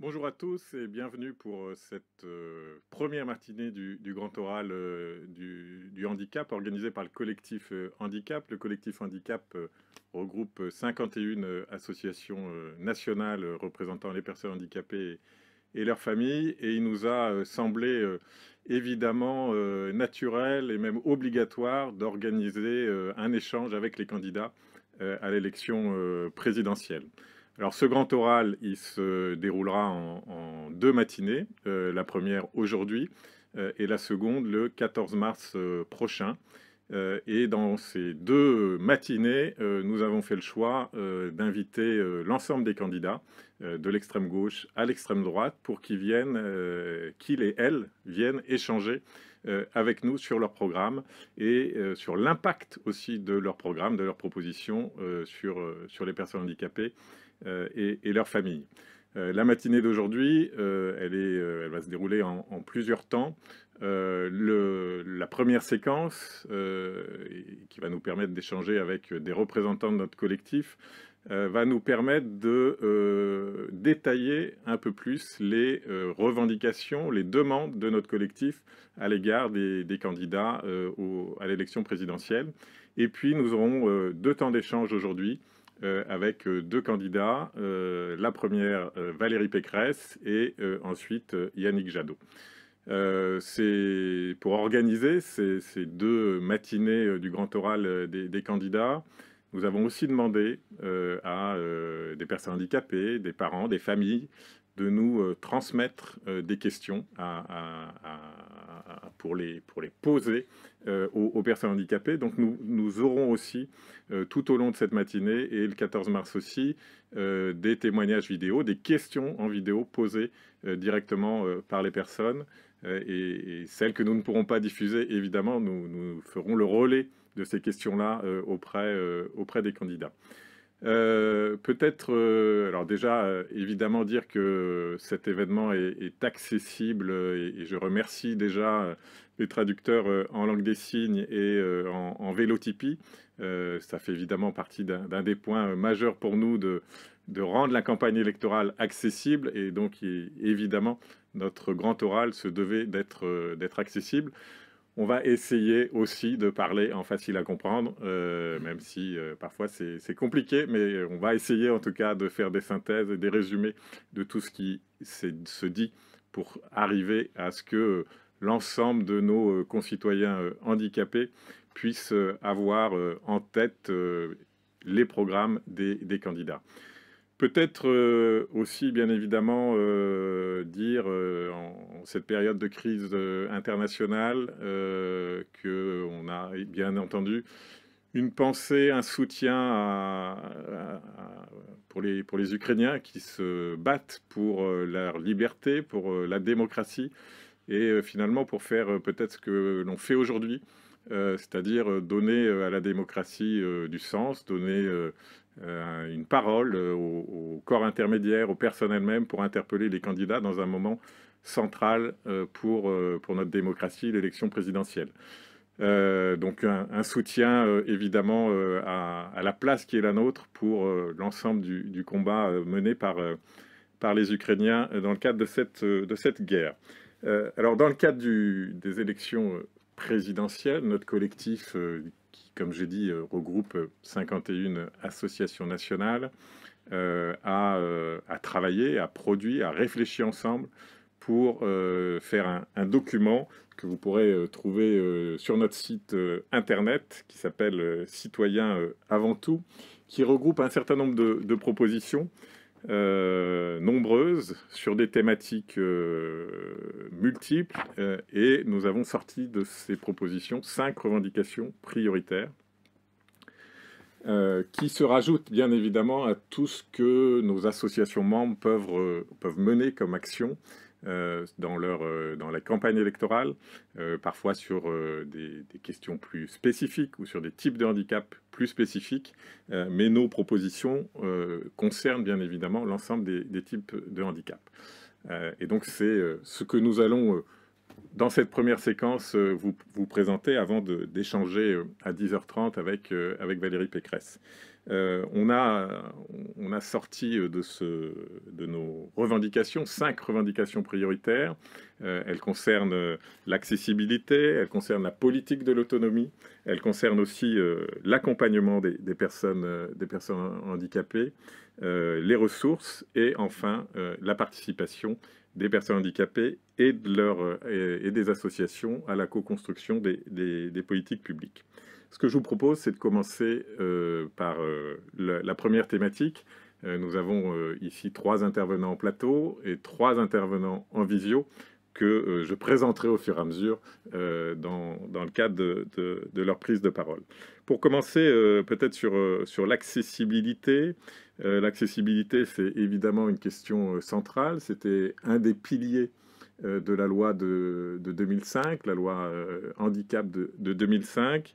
Bonjour à tous et bienvenue pour cette première matinée du Grand Oral du handicap organisé par le collectif Handicap. Le collectif Handicap regroupe 51 associations nationales représentant les personnes handicapées et leurs familles, et il nous a semblé évidemment naturel et même obligatoire d'organiser un échange avec les candidats à l'élection présidentielle. Alors ce grand oral, il se déroulera en deux matinées, la première aujourd'hui et la seconde le 14 mars prochain. Et dans ces deux matinées, nous avons fait le choix d'inviter l'ensemble des candidats, de l'extrême gauche à l'extrême droite, pour qu'ils et elles viennent échanger avec nous sur leur programme et sur l'impact aussi de leur programme, de leurs propositions sur les personnes handicapées et leurs familles. La matinée d'aujourd'hui, elle va se dérouler en plusieurs temps. La première séquence, qui va nous permettre d'échanger avec des représentants de notre collectif, va nous permettre de détailler un peu plus les revendications, les demandes de notre collectif à l'égard des candidats à l'élection présidentielle. Et puis nous aurons deux temps d'échange aujourd'hui avec deux candidats. La première, Valérie Pécresse, et ensuite Yannick Jadot. C'est pour organiser ces deux matinées du grand oral des candidats. Nous avons aussi demandé à des personnes handicapées, des parents, des familles, de nous transmettre des questions pour les poser aux personnes handicapées. Donc nous aurons aussi, tout au long de cette matinée et le 14 mars aussi, des témoignages vidéo, des questions en vidéo posées directement par les personnes. Et celles que nous ne pourrons pas diffuser, évidemment, nous ferons le relais de ces questions-là auprès des candidats. Peut-être, alors déjà, évidemment, dire que cet événement est accessible, et je remercie déjà les traducteurs en langue des signes et en vélotypie. Ça fait évidemment partie d'un des points majeurs pour nous de rendre la campagne électorale accessible, et donc évidemment notre grand oral se devait d'être accessible. On va essayer aussi de parler en facile à comprendre, même si parfois c'est compliqué, mais on va essayer en tout cas de faire des synthèses et des résumés de tout ce qui se dit pour arriver à ce que l'ensemble de nos concitoyens handicapés puissent avoir en tête les programmes des candidats. Peut-être aussi, bien évidemment, dire en cette période de crise internationale qu'on a bien entendu une pensée, un soutien pour les Ukrainiens qui se battent pour leur liberté, pour la démocratie, et finalement pour faire peut-être ce que l'on fait aujourd'hui, c'est-à-dire donner à la démocratie du sens, donner une parole au corps intermédiaire, aux personnes elles-mêmes, pour interpeller les candidats dans un moment central pour notre démocratie, l'élection présidentielle. Donc un soutien évidemment à la place qui est la nôtre pour l'ensemble du combat mené par les Ukrainiens dans le cadre de cette guerre. Alors dans le cadre des élections présidentielles, notre collectif, qui, comme j'ai dit, regroupe 51 associations nationales, a travaillé, a produit, a réfléchi ensemble pour faire un document que vous pourrez trouver sur notre site internet, qui s'appelle Citoyens avant tout, qui regroupe un certain nombre de propositions nombreuses sur des thématiques multiples, et nous avons sorti de ces propositions 5 revendications prioritaires qui se rajoutent bien évidemment à tout ce que nos associations membres peuvent mener comme action dans la campagne électorale, parfois sur des questions plus spécifiques ou sur des types de handicap plus spécifiques, mais nos propositions concernent bien évidemment l'ensemble des types de handicap. Et donc c'est ce que nous allons dans cette première séquence vous présenter avant d'échanger à 10h30 avec Valérie Pécresse. On a sorti de de nos revendications, 5 revendications prioritaires. Elles concernent l'accessibilité, elles concernent la politique de l'autonomie, elles concernent aussi l'accompagnement des personnes handicapées, les ressources et enfin la participation des personnes handicapées et des associations à la co-construction des politiques publiques. Ce que je vous propose, c'est de commencer par la première thématique. Nous avons ici 3 intervenants en plateau et 3 intervenants en visio que je présenterai au fur et à mesure dans le cadre de leur prise de parole. Pour commencer, peut-être sur l'accessibilité. L'accessibilité, c'est évidemment une question centrale. C'était un des piliers de la loi de 2005, la loi handicap de 2005.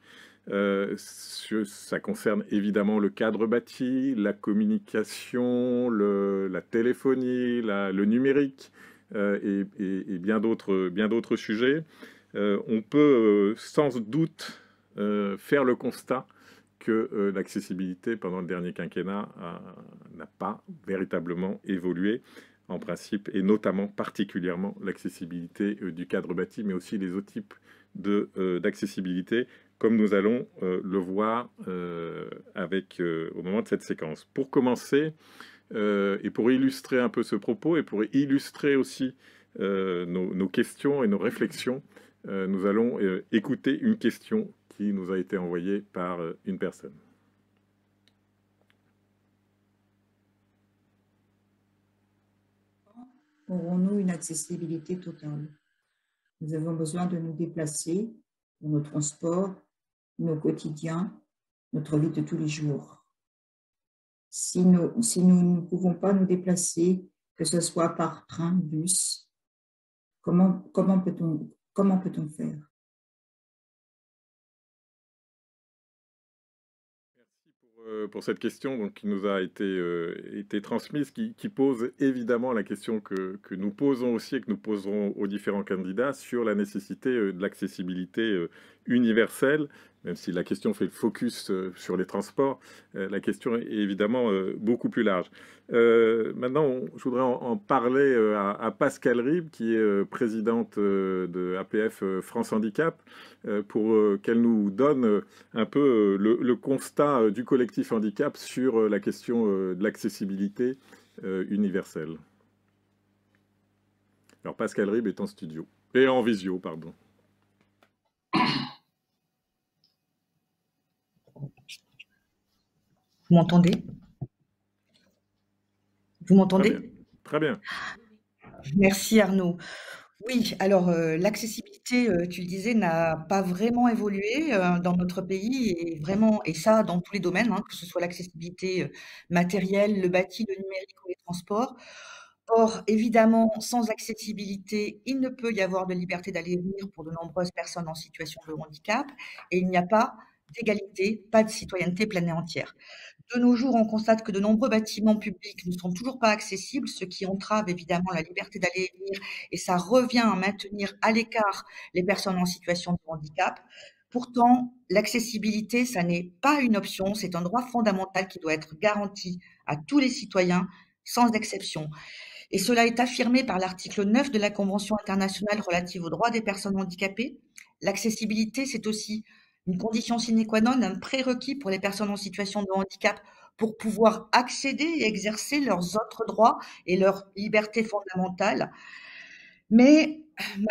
Ça concerne évidemment le cadre bâti, la communication, la téléphonie, le numérique et bien d'autres sujets. On peut sans doute faire le constat que l'accessibilité pendant le dernier quinquennat n'a pas véritablement évolué en principe, et notamment particulièrement l'accessibilité du cadre bâti, mais aussi les autres types d'accessibilité, comme nous allons le voir au moment de cette séquence. Pour commencer, et pour illustrer un peu ce propos, et pour illustrer aussi nos questions et nos réflexions, nous allons écouter une question qui nous a été envoyée par une personne. Aurons-nous une accessibilité totale? Nous avons besoin de nous déplacer pour nos transports, nos quotidiens, notre vie de tous les jours. Si nous ne pouvons pas nous déplacer, que ce soit par train, bus, comment peut-on faire? Pour cette question donc, qui nous a été transmise, qui pose évidemment la question que nous posons aussi et que nous poserons aux différents candidats sur la nécessité de l'accessibilité universelle, même si la question fait le focus sur les transports, la question est évidemment beaucoup plus large. Maintenant, je voudrais en parler à Pascale Ribes, qui est présidente de APF France Handicap, pour qu'elle nous donne un peu le constat du collectif handicap sur la question de l'accessibilité universelle. Alors Pascale Ribes est en studio, et en visio, pardon. Vous m'entendez? Vous m'entendez? Très bien. Merci Arnaud. Oui, alors l'accessibilité, tu le disais, n'a pas vraiment évolué dans notre pays et ça dans tous les domaines, hein, que ce soit l'accessibilité matérielle, le bâti, le numérique ou les transports. Or, évidemment, sans accessibilité, il ne peut y avoir de liberté d'aller et venir pour de nombreuses personnes en situation de handicap et il n'y a pas d'égalité, pas de citoyenneté pleine et entière. De nos jours, on constate que de nombreux bâtiments publics ne sont toujours pas accessibles, ce qui entrave évidemment la liberté d'aller et venir, et ça revient à maintenir à l'écart les personnes en situation de handicap. Pourtant, l'accessibilité, ça n'est pas une option, c'est un droit fondamental qui doit être garanti à tous les citoyens, sans exception. Et cela est affirmé par l'article 9 de la Convention internationale relative aux droits des personnes handicapées. L'accessibilité, c'est aussi une condition sine qua non, un prérequis pour les personnes en situation de handicap pour pouvoir accéder et exercer leurs autres droits et leurs libertés fondamentales. Mais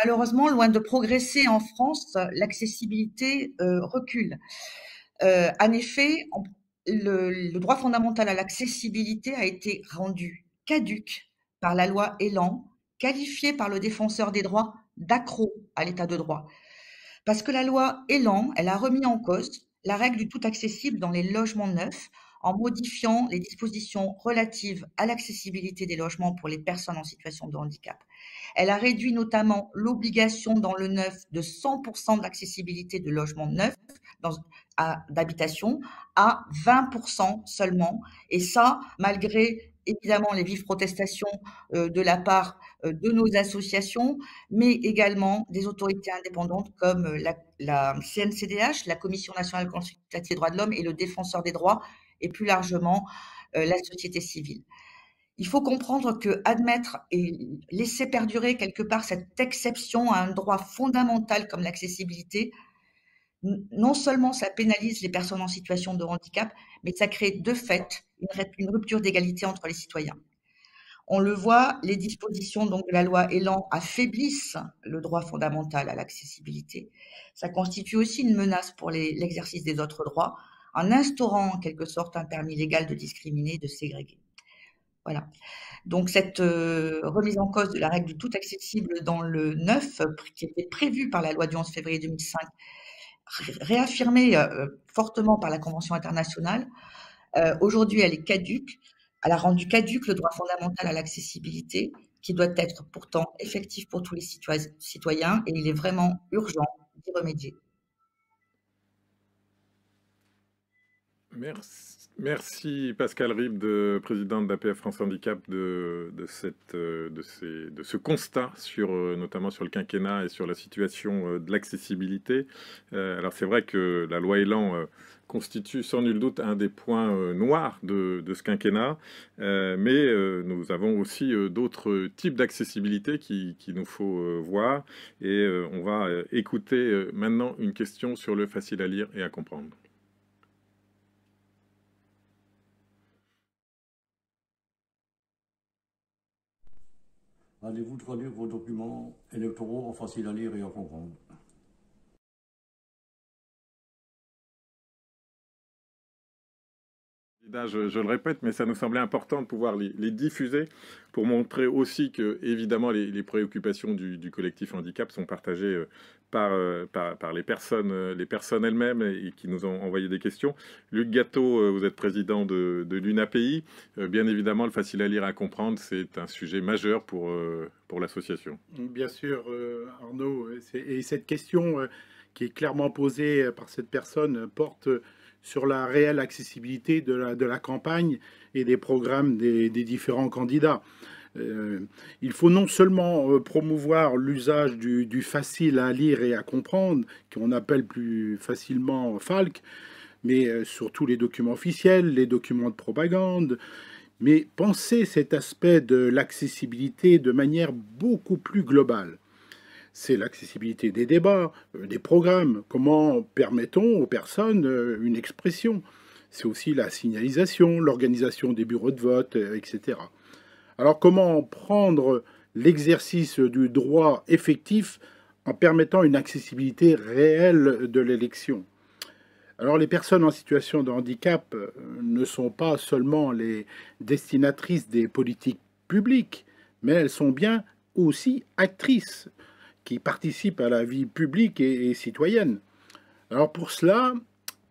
malheureusement, loin de progresser en France, l'accessibilité recule. En effet, le droit fondamental à l'accessibilité a été rendu caduc par la loi Elan, qualifiée par le défenseur des droits d'accro à l'état de droit. Parce que la loi Elan, elle a remis en cause la règle du tout accessible dans les logements neufs en modifiant les dispositions relatives à l'accessibilité des logements pour les personnes en situation de handicap. Elle a réduit notamment l'obligation dans le neuf de 100% d'accessibilité de logements neufs d'habitation à 20% seulement. Et ça, malgré évidemment les vives protestations de la part de nos associations, mais également des autorités indépendantes comme la CNCDH, la Commission nationale consultative des droits de l'homme et le Défenseur des droits, et plus largement la société civile. Il faut comprendre que admettre et laisser perdurer quelque part cette exception à un droit fondamental comme l'accessibilité, non seulement ça pénalise les personnes en situation de handicap, mais ça crée de fait une rupture d'égalité entre les citoyens. On le voit, les dispositions donc, de la loi Elan affaiblissent le droit fondamental à l'accessibilité. Ça constitue aussi une menace pour l'exercice des autres droits, en instaurant en quelque sorte un permis légal de discriminer, de ségréguer. Voilà. Donc cette remise en cause de la règle du tout accessible dans le 9, qui était prévue par la loi du 11 février 2005, réaffirmée fortement par la Convention internationale, aujourd'hui elle est caduque. Elle a rendu caduque le droit fondamental à l'accessibilité, qui doit être pourtant effectif pour tous les citoyens, et il est vraiment urgent d'y remédier. Merci Pascal Ribes, présidente d'APF France Handicap, de ce constat, notamment sur le quinquennat et sur la situation de l'accessibilité. Alors c'est vrai que la loi Elan constitue sans nul doute un des points noirs de ce quinquennat, mais nous avons aussi d'autres types d'accessibilité qu'il nous faut voir. Et on va écouter maintenant une question sur le facile à lire et à comprendre. Allez-vous traduire vos documents électoraux en facile à lire et à comprendre? Je le répète, mais ça nous semblait important de pouvoir les diffuser pour montrer aussi que, évidemment, les préoccupations du collectif handicap sont partagées par les personnes elles-mêmes et qui nous ont envoyé des questions. Luc Gâteau, vous êtes président de l'UNAPI. Bien évidemment, le facile à lire et à comprendre, c'est un sujet majeur pour l'association. Bien sûr, Arnaud. Et cette question qui est clairement posée par cette personne porte sur la réelle accessibilité de la campagne et des programmes des différents candidats. Il faut non seulement promouvoir l'usage du facile à lire et à comprendre, qu'on appelle plus facilement FALC, mais surtout les documents officiels, les documents de propagande, mais penser cet aspect de l'accessibilité de manière beaucoup plus globale. C'est l'accessibilité des débats, des programmes. Comment permettons aux personnes une expression? C'est aussi la signalisation, l'organisation des bureaux de vote, etc. Alors comment prendre l'exercice du droit effectif en permettant une accessibilité réelle de l'élection? Alors les personnes en situation de handicap ne sont pas seulement les destinatrices des politiques publiques, mais elles sont bien aussi actrices qui participent à la vie publique et citoyenne. Alors pour cela,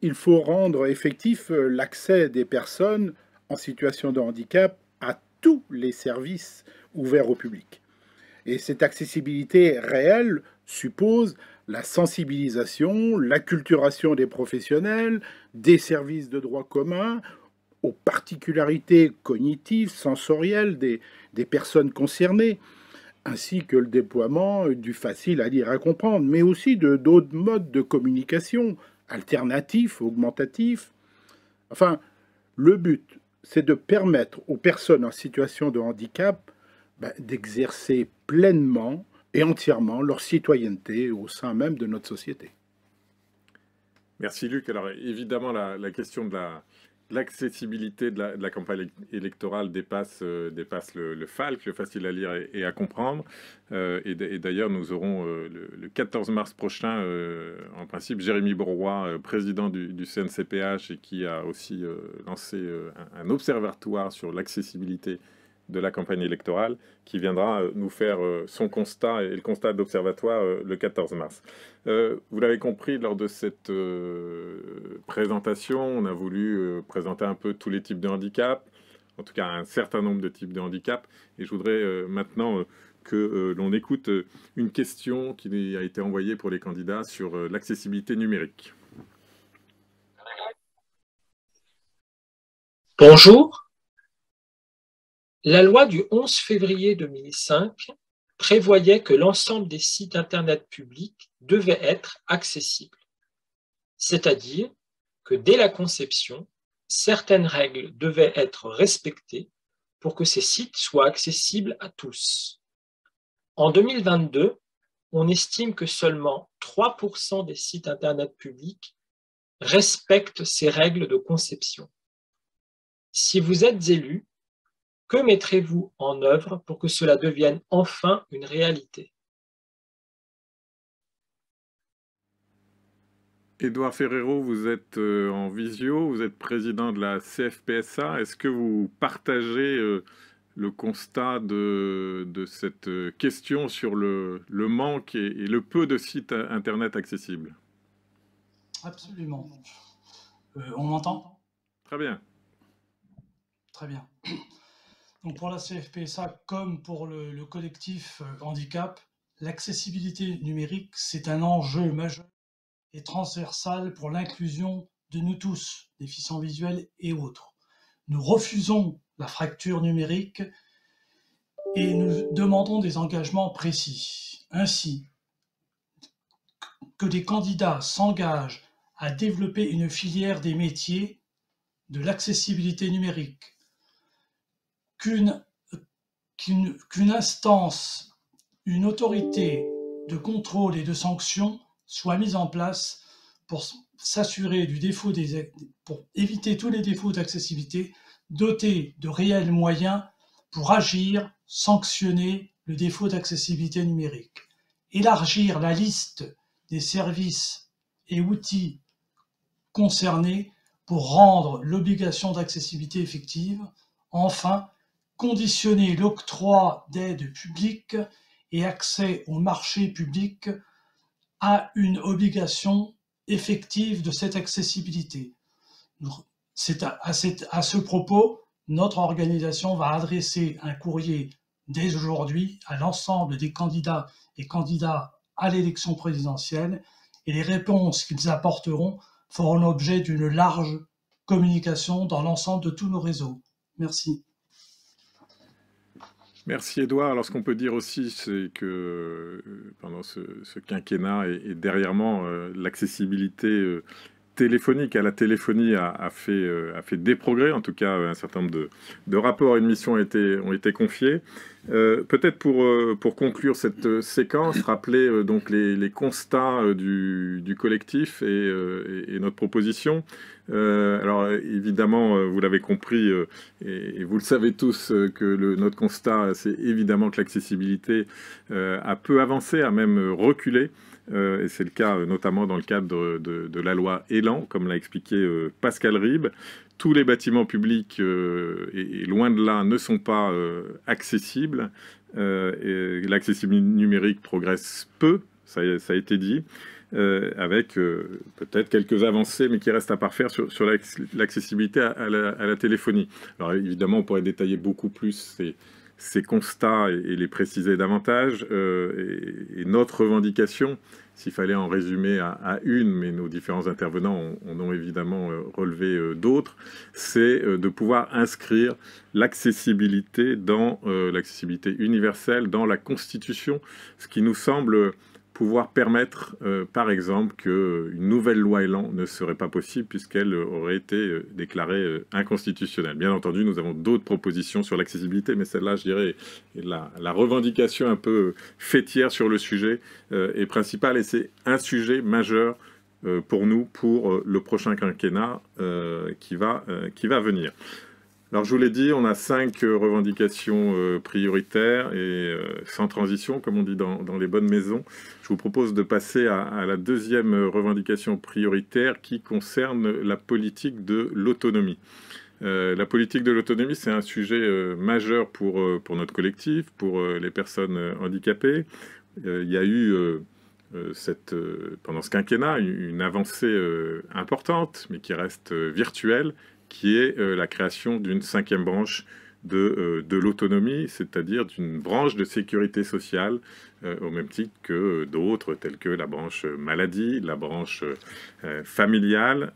il faut rendre effectif l'accès des personnes en situation de handicap à tous les services ouverts au public. Et cette accessibilité réelle suppose la sensibilisation, l'acculturation des professionnels, des services de droit commun, aux particularités cognitives, sensorielles des personnes concernées, ainsi que le déploiement du facile à lire et à comprendre, mais aussi d'autres modes de communication alternatifs, augmentatifs. Enfin, le but, c'est de permettre aux personnes en situation de handicap d'exercer pleinement et entièrement leur citoyenneté au sein même de notre société. Merci Luc. Alors évidemment, la question de l'accessibilité de la campagne électorale dépasse le FALC, le facile à lire et à comprendre. Et d'ailleurs, nous aurons le 14 mars prochain, en principe, Jérémy Bourrois, président du CNCPH, et qui a aussi lancé un observatoire sur l'accessibilité de la campagne électorale, qui viendra nous faire son constat et le constat de l'Observatoire le 14 mars. Vous l'avez compris, lors de cette présentation, on a voulu présenter un peu tous les types de handicap, en tout cas un certain nombre de types de handicap, et je voudrais maintenant que l'on écoute une question qui a été envoyée pour les candidats sur l'accessibilité numérique. Bonjour. La loi du 11 février 2005 prévoyait que l'ensemble des sites Internet publics devaient être accessibles. C'est-à-dire que dès la conception, certaines règles devaient être respectées pour que ces sites soient accessibles à tous. En 2022, on estime que seulement 3% des sites Internet publics respectent ces règles de conception. Si vous êtes élu, que mettrez-vous en œuvre pour que cela devienne enfin une réalité? Édouard Ferrero, vous êtes en visio, vous êtes président de la CFPSA. Est-ce que vous partagez le constat de cette question sur le manque et le peu de sites Internet accessibles? Absolument. On m'entend? Très bien. Très bien. Donc pour la CFPSA, comme pour le collectif handicap, l'accessibilité numérique, c'est un enjeu majeur et transversal pour l'inclusion de nous tous, déficients visuels et autres. Nous refusons la fracture numérique et nous demandons des engagements précis. Ainsi, que des candidats s'engagent à développer une filière des métiers de l'accessibilité numérique, qu'une instance, une autorité de contrôle et de sanction soit mise en place pour s'assurer pour éviter tous les défauts d'accessibilité, dotée de réels moyens pour agir, sanctionner le défaut d'accessibilité numérique. Élargir la liste des services et outils concernés pour rendre l'obligation d'accessibilité effective. Enfin, conditionner l'octroi d'aides publiques et accès au marché public à une obligation effective de cette accessibilité. À ce propos, notre organisation va adresser un courrier dès aujourd'hui à l'ensemble des candidats et candidats à l'élection présidentielle, et les réponses qu'ils apporteront feront l'objet d'une large communication dans l'ensemble de tous nos réseaux. Merci. Merci Édouard. Alors ce qu'on peut dire aussi, c'est que pendant ce quinquennat et derrière moi, l'accessibilité téléphonique à la téléphonie a fait des progrès. En tout cas, un certain nombre de rapports et de missions ont été confiés. Peut-être pour conclure cette séquence, rappeler donc les constats du collectif et notre proposition. Alors évidemment, vous l'avez compris et vous le savez tous que notre constat, c'est évidemment que l'accessibilité a peu avancé, a même reculé. Et c'est le cas notamment dans le cadre de la loi Elan, comme l'a expliqué Pascal Ribes. Tous les bâtiments publics, et loin de là, ne sont pas accessibles. Et l'accessibilité numérique progresse peu, ça a été dit, avec peut-être quelques avancées, mais qui restent à parfaire sur l'accessibilité à la téléphonie. Alors évidemment, on pourrait détailler beaucoup plus ces constats et les préciser davantage. Et notre revendication, s'il fallait en résumer à une, mais nos différents intervenants en ont évidemment relevé d'autres, c'est de pouvoir inscrire l'accessibilité l'accessibilité universelle dans la Constitution, ce qui nous semble pouvoir permettre, par exemple, qu'une nouvelle loi Elan ne serait pas possible puisqu'elle aurait été déclarée inconstitutionnelle. Bien entendu, nous avons d'autres propositions sur l'accessibilité, mais celle-là, je dirais, est la revendication un peu fêtière sur le sujet est principale, et c'est un sujet majeur pour nous, pour le prochain quinquennat qui va venir. Alors je vous l'ai dit, on a 5 revendications prioritaires et sans transition, comme on dit dans les bonnes maisons. Je vous propose de passer à la deuxième revendication prioritaire qui concerne la politique de l'autonomie. La politique de l'autonomie, c'est un sujet majeur pour notre collectif, pour les personnes handicapées. Il y a eu pendant ce quinquennat une avancée importante, mais qui reste virtuelle, qui est la création d'une 5e branche de l'autonomie, c'est-à-dire d'une branche de sécurité sociale, au même titre que d'autres, telles que la branche maladie, la branche familiale,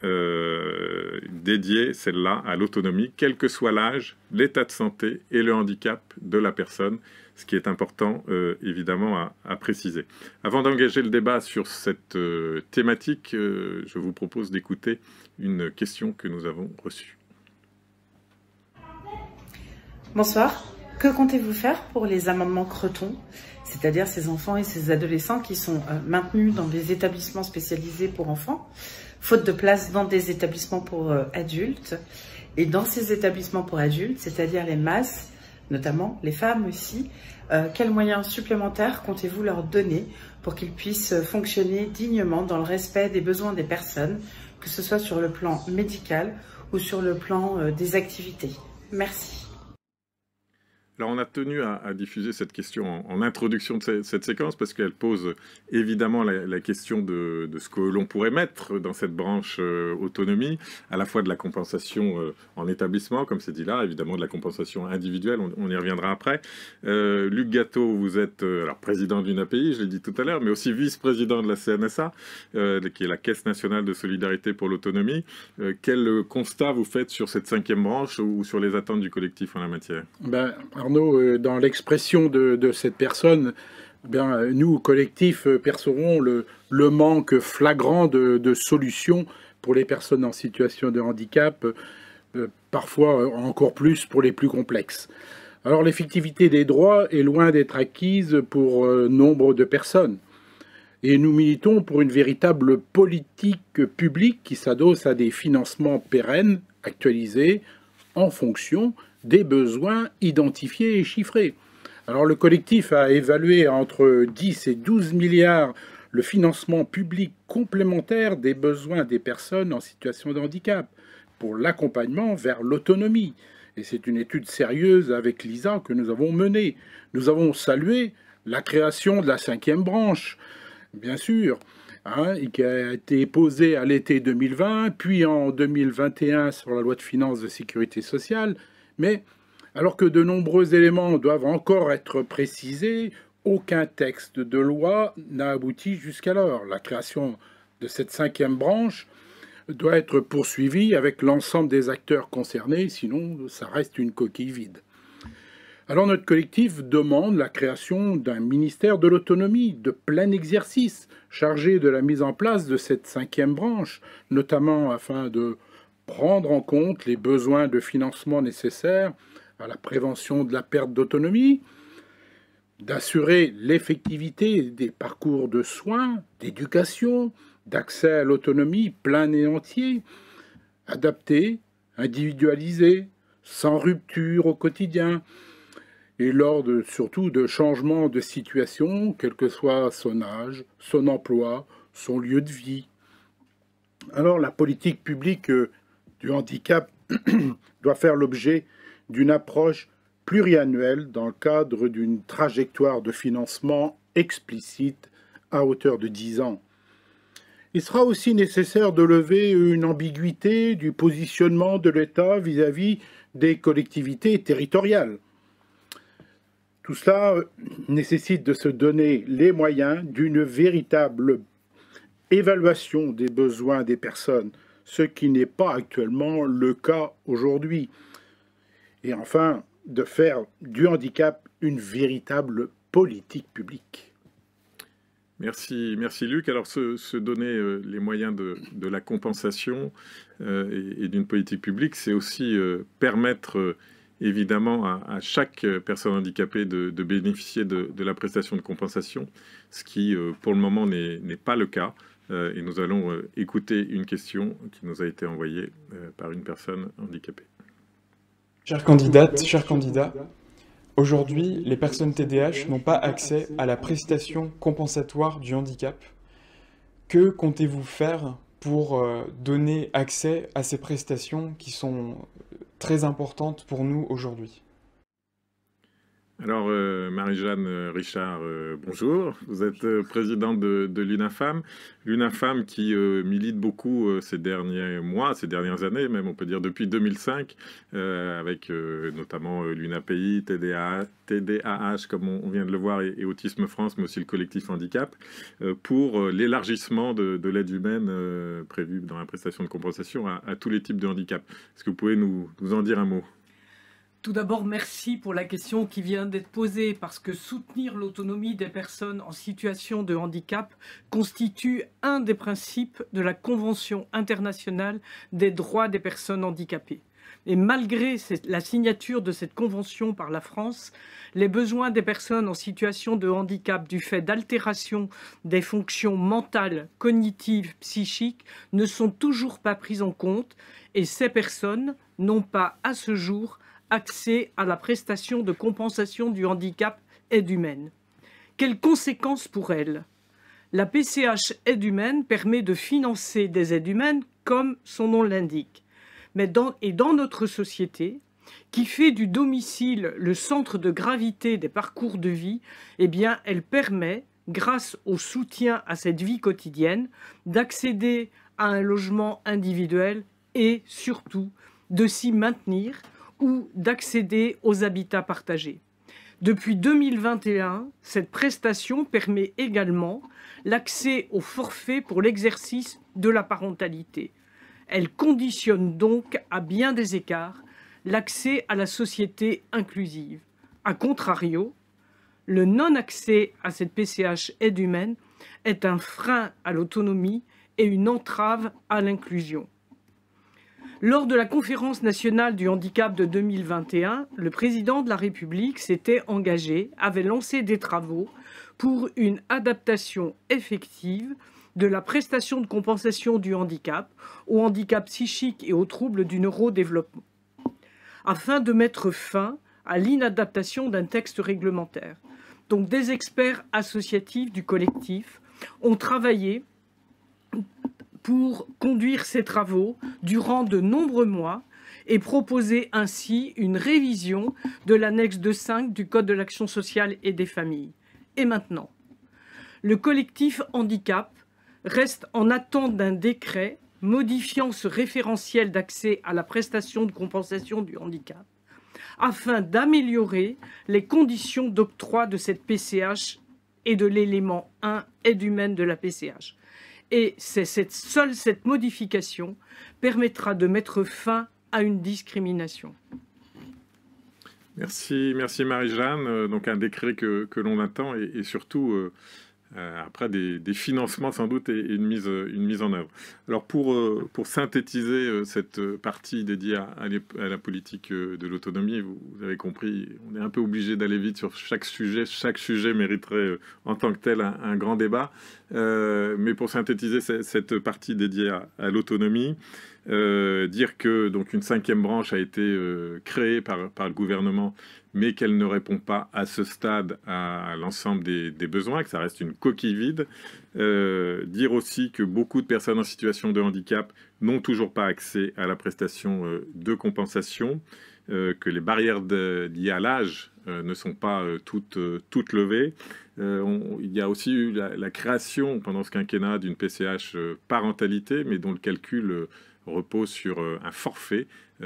dédiée, celle-là, à l'autonomie, quel que soit l'âge, l'état de santé et le handicap de la personne, ce qui est important, évidemment, à préciser. Avant d'engager le débat sur cette thématique, je vous propose d'écouter une question que nous avons reçue. Bonsoir. Que comptez-vous faire pour les amendements Creton, c'est-à-dire ces enfants et ces adolescents qui sont maintenus dans des établissements spécialisés pour enfants, faute de place dans des établissements pour adultes, et dans ces établissements pour adultes, c'est-à-dire les MAS, notamment les femmes aussi, quels moyens supplémentaires comptez-vous leur donner pour qu'ils puissent fonctionner dignement dans le respect des besoins des personnes, que ce soit sur le plan médical ou sur le plan des activités? Merci. Alors on a tenu à diffuser cette question en introduction de cette séquence parce qu'elle pose évidemment la question de ce que l'on pourrait mettre dans cette branche autonomie, à la fois de la compensation en établissement, comme c'est dit là, évidemment de la compensation individuelle, on y reviendra après. Luc Gateau, vous êtes alors président de l'UNAPI, je l'ai dit tout à l'heure, mais aussi vice-président de la CNSA, qui est la Caisse nationale de solidarité pour l'autonomie. Quel constat vous faites sur cette 5e branche ou sur les attentes du collectif en la matière? Arnaud, dans l'expression de cette personne, nous, au collectif, percevons le manque flagrant de solutions pour les personnes en situation de handicap, parfois encore plus pour les plus complexes. Alors l'effectivité des droits est loin d'être acquise pour nombre de personnes. Et nous militons pour une véritable politique publique qui s'adosse à des financements pérennes, actualisés, en fonction des besoins identifiés et chiffrés. Alors le collectif a évalué entre 10 et 12 milliards le financement public complémentaire des besoins des personnes en situation de handicap pour l'accompagnement vers l'autonomie. Et c'est une étude sérieuse avec l'ISA que nous avons menée. Nous avons salué la création de la 5e branche, bien sûr, qui a été posée à l'été 2020, puis en 2021 sur la loi de finances de sécurité sociale. Mais alors que de nombreux éléments doivent encore être précisés, aucun texte de loi n'a abouti jusqu'alors. La création de cette 5e branche doit être poursuivie avec l'ensemble des acteurs concernés, sinon ça reste une coquille vide. Alors notre collectif demande la création d'un ministère de l'autonomie de plein exercice, chargé de la mise en place de cette 5e branche, notamment afin de prendre en compte les besoins de financement nécessaires à la prévention de la perte d'autonomie, d'assurer l'effectivité des parcours de soins, d'éducation, d'accès à l'autonomie plein et entier, adapté, individualisé, sans rupture au quotidien, et lors surtout de changements de situation, quel que soit son âge, son emploi, son lieu de vie. Alors la politique publique du handicap doit faire l'objet d'une approche pluriannuelle dans le cadre d'une trajectoire de financement explicite à hauteur de 10 ans. Il sera aussi nécessaire de lever une ambiguïté du positionnement de l'État vis-à-vis des collectivités territoriales. Tout cela nécessite de se donner les moyens d'une véritable évaluation des besoins des personnes, ce qui n'est pas actuellement le cas aujourd'hui. Et enfin, de faire du handicap une véritable politique publique. Merci Luc. Alors se donner les moyens de la compensation et d'une politique publique, c'est aussi permettre évidemment à chaque personne handicapée de bénéficier de la prestation de compensation, ce qui pour le moment n'est pas le cas. Et nous allons écouter une question qui nous a été envoyée par une personne handicapée. Chères candidates, chers candidats, aujourd'hui, les personnes TDAH n'ont pas accès à la prestation compensatoire du handicap. Que comptez-vous faire pour donner accès à ces prestations qui sont très importantes pour nous aujourd'hui? Alors, Marie-Jeanne Richard, bonjour. Vous êtes présidente de l'UNAFAM. L'UNAFAM qui milite beaucoup ces derniers mois, ces dernières années, même on peut dire depuis 2005, avec notamment l'UNAPI, TDAH, comme on vient de le voir, et Autisme France, mais aussi le collectif handicap, pour l'élargissement de l'aide humaine prévue dans la prestation de compensation à tous les types de handicap. Est-ce que vous pouvez nous en dire un mot ? Tout d'abord, merci pour la question qui vient d'être posée, parce que soutenir l'autonomie des personnes en situation de handicap constitue un des principes de la Convention internationale des droits des personnes handicapées. Et malgré la signature de cette convention par la France, les besoins des personnes en situation de handicap du fait d'altération des fonctions mentales, cognitives, psychiques ne sont toujours pas pris en compte et ces personnes n'ont pas à ce jour accès à la prestation de compensation du handicap aide humaine. Quelles conséquences pour elles? La PCH aide humaine permet de financer des aides humaines comme son nom l'indique. Mais dans notre société, qui fait du domicile le centre de gravité des parcours de vie, eh bien, elle permet, grâce au soutien à cette vie quotidienne, d'accéder à un logement individuel et surtout de s'y maintenir ou d'accéder aux habitats partagés. Depuis 2021, cette prestation permet également l'accès au forfait pour l'exercice de la parentalité. Elle conditionne donc, à bien des écarts, l'accès à la société inclusive. A contrario, le non-accès à cette PCH aide humaine est un frein à l'autonomie et une entrave à l'inclusion. Lors de la conférence nationale du handicap de 2021, le président de la République s'était engagé, avait lancé des travaux pour une adaptation effective de la prestation de compensation du handicap, au handicap psychique et aux troubles du neurodéveloppement, afin de mettre fin à l'inadaptation d'un texte réglementaire. Donc des experts associatifs du collectif ont travaillé pour conduire ces travaux durant de nombreux mois et proposer ainsi une révision de l'annexe 2.5 du Code de l'action sociale et des familles. Et maintenant, le collectif handicap reste en attente d'un décret modifiant ce référentiel d'accès à la prestation de compensation du handicap afin d'améliorer les conditions d'octroi de cette PCH et de l'élément 1 aide humaine de la PCH. Et seule cette modification permettra de mettre fin à une discrimination. Merci Marie-Jeanne. Donc un décret que l'on attend et surtout après des financements sans doute et une mise en œuvre. Alors pour synthétiser cette partie dédiée à la politique de l'autonomie, vous avez compris, on est un peu obligé d'aller vite sur chaque sujet. Chaque sujet mériterait en tant que tel un grand débat. Mais pour synthétiser cette partie dédiée à l'autonomie, dire que donc une 5e branche a été créée par le gouvernement, mais qu'elle ne répond pas à ce stade à l'ensemble des besoins, que ça reste une coquille vide. Dire aussi que beaucoup de personnes en situation de handicap n'ont toujours pas accès à la prestation de compensation, que les barrières liées à l'âge ne sont pas toutes levées. Il y a aussi eu la création pendant ce quinquennat d'une PCH parentalité, mais dont le calcul repose sur un forfait et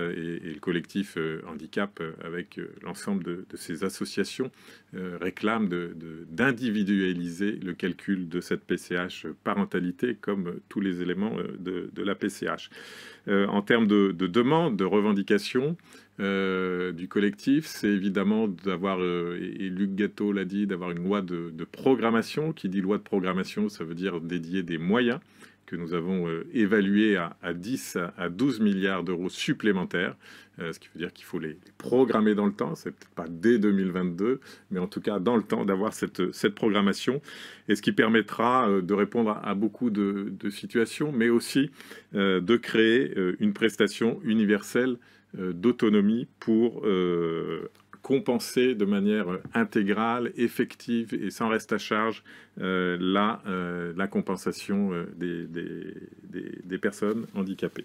le collectif handicap avec l'ensemble de ces associations réclame d'individualiser le calcul de cette PCH parentalité comme tous les éléments de la PCH. En termes de demande, de revendication du collectif, c'est évidemment d'avoir, et Luc Gatto l'a dit, d'avoir une loi de programmation. Qui dit loi de programmation, ça veut dire dédier des moyens que nous avons évalué à 10 à 12 milliards d'euros supplémentaires, ce qui veut dire qu'il faut les programmer dans le temps. C'est peut-être pas dès 2022, mais en tout cas dans le temps d'avoir cette programmation, et ce qui permettra de répondre à beaucoup de situations, mais aussi de créer une prestation universelle d'autonomie pour compenser de manière intégrale, effective et sans reste à charge la compensation des personnes handicapées.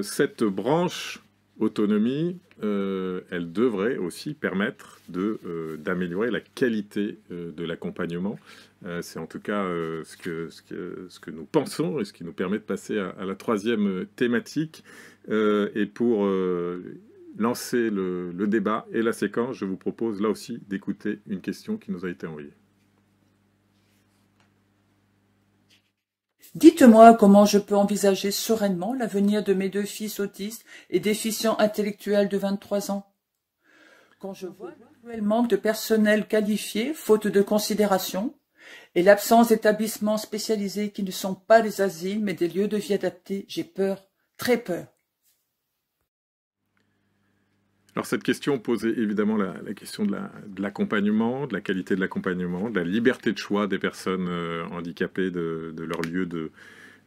Cette branche autonomie, elle devrait aussi permettre d'améliorer la qualité de l'accompagnement. C'est en tout cas ce que nous pensons et ce qui nous permet de passer à la 3e thématique. Et pour lancer le débat et la séquence, je vous propose là aussi d'écouter une question qui nous a été envoyée. Dites-moi comment je peux envisager sereinement l'avenir de mes 2 fils autistes et déficients intellectuels de 23 ans. Quand je vois le manque de personnel qualifié, faute de considération, et l'absence d'établissements spécialisés qui ne sont pas des asiles mais des lieux de vie adaptés, j'ai peur, très peur. Alors cette question pose évidemment la question de l'accompagnement, de la qualité de l'accompagnement, de la liberté de choix des personnes handicapées de leur lieu de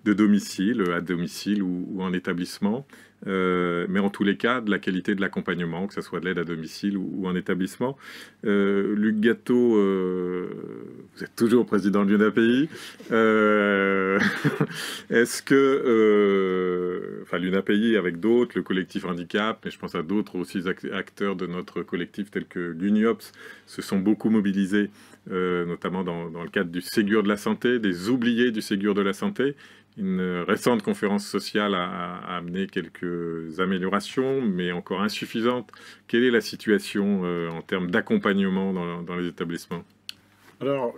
domicile, à domicile ou en établissement, mais en tous les cas de la qualité de l'accompagnement, que ce soit de l'aide à domicile ou en établissement. Luc Gatto, vous êtes toujours président de l'UNAPI. Est-ce que, enfin l'UNAPI avec d'autres, le collectif handicap, mais je pense à d'autres aussi acteurs de notre collectif tels que l'UNIOPS, se sont beaucoup mobilisés, notamment dans le cadre du Ségur de la santé, des oubliés du Ségur de la santé. Une récente conférence sociale a amené quelques améliorations, mais encore insuffisantes. Quelle est la situation en termes d'accompagnement dans les établissements? Alors,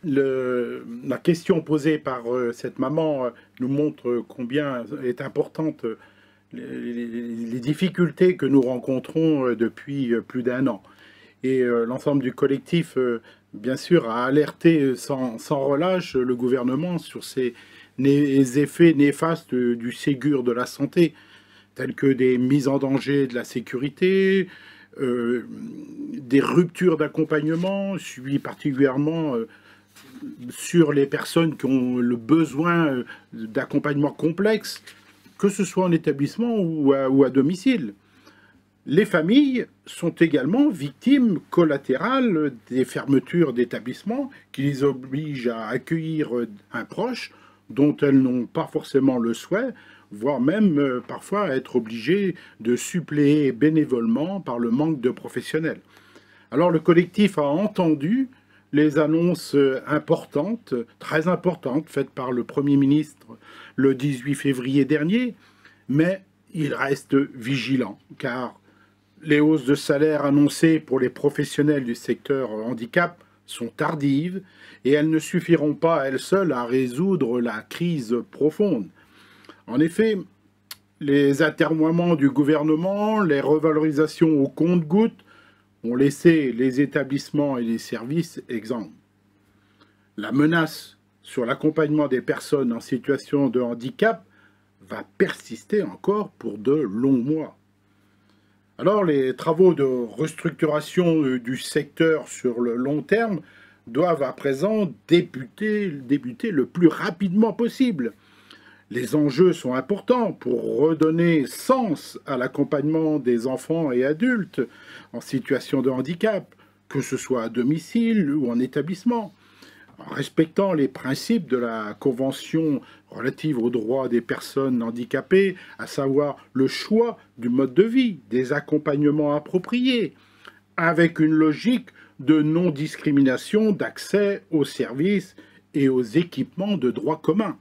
la question posée par cette maman nous montre combien est importante les difficultés que nous rencontrons depuis plus d'1 an. Et l'ensemble du collectif, bien sûr, a alerté sans relâche le gouvernement sur ces effets néfastes du Ségur de la santé, tels que des mises en danger de la sécurité, des ruptures d'accompagnement, suivies particulièrement sur les personnes qui ont le besoin d'accompagnement complexe, que ce soit en établissement ou à domicile. Les familles sont également victimes collatérales des fermetures d'établissements qui les obligent à accueillir un proche dont elles n'ont pas forcément le souhait, voire même parfois être obligées de suppléer bénévolement par le manque de professionnels. Alors le collectif a entendu les annonces importantes, très importantes, faites par le Premier ministre le 18 février dernier, mais il reste vigilant, car les hausses de salaire annoncées pour les professionnels du secteur handicap sont tardives et elles ne suffiront pas à elles seules à résoudre la crise profonde. En effet, les atermoiements du gouvernement, les revalorisations au compte-gouttes ont laissé les établissements et les services exsangues. La menace sur l'accompagnement des personnes en situation de handicap va persister encore pour de longs mois. Alors, les travaux de restructuration du secteur sur le long terme doivent à présent débuter le plus rapidement possible. Les enjeux sont importants pour redonner sens à l'accompagnement des enfants et adultes en situation de handicap, que ce soit à domicile ou en établissement, en respectant les principes de la Convention relative aux droits des personnes handicapées, à savoir le choix du mode de vie, des accompagnements appropriés, avec une logique de non-discrimination d'accès aux services et aux équipements de droit commun.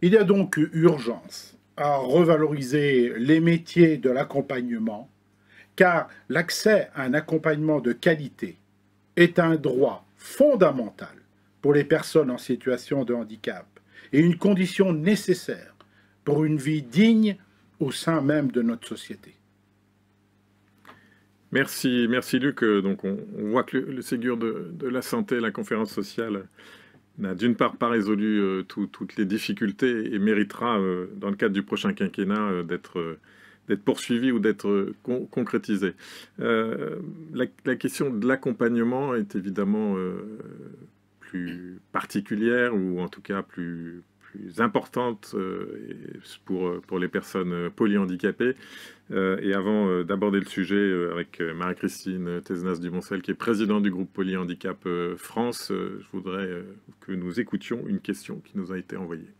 Il y a donc urgence à revaloriser les métiers de l'accompagnement, car l'accès à un accompagnement de qualité est un droit fondamental pour les personnes en situation de handicap et une condition nécessaire pour une vie digne au sein même de notre société. Merci Luc. Donc on voit que le Ségur de la santé, la conférence sociale, n'a d'une part pas résolu toutes les difficultés et méritera, dans le cadre du prochain quinquennat, d'être poursuivi ou d'être concrétisé. La question de l'accompagnement est évidemment plus particulière, ou en tout cas plus importante pour les personnes polyhandicapées. Et avant d'aborder le sujet avec Marie-Christine Thézenas-Dumoncel, qui est présidente du groupe Polyhandicap France, je voudrais que nous écoutions une question qui nous a été envoyée.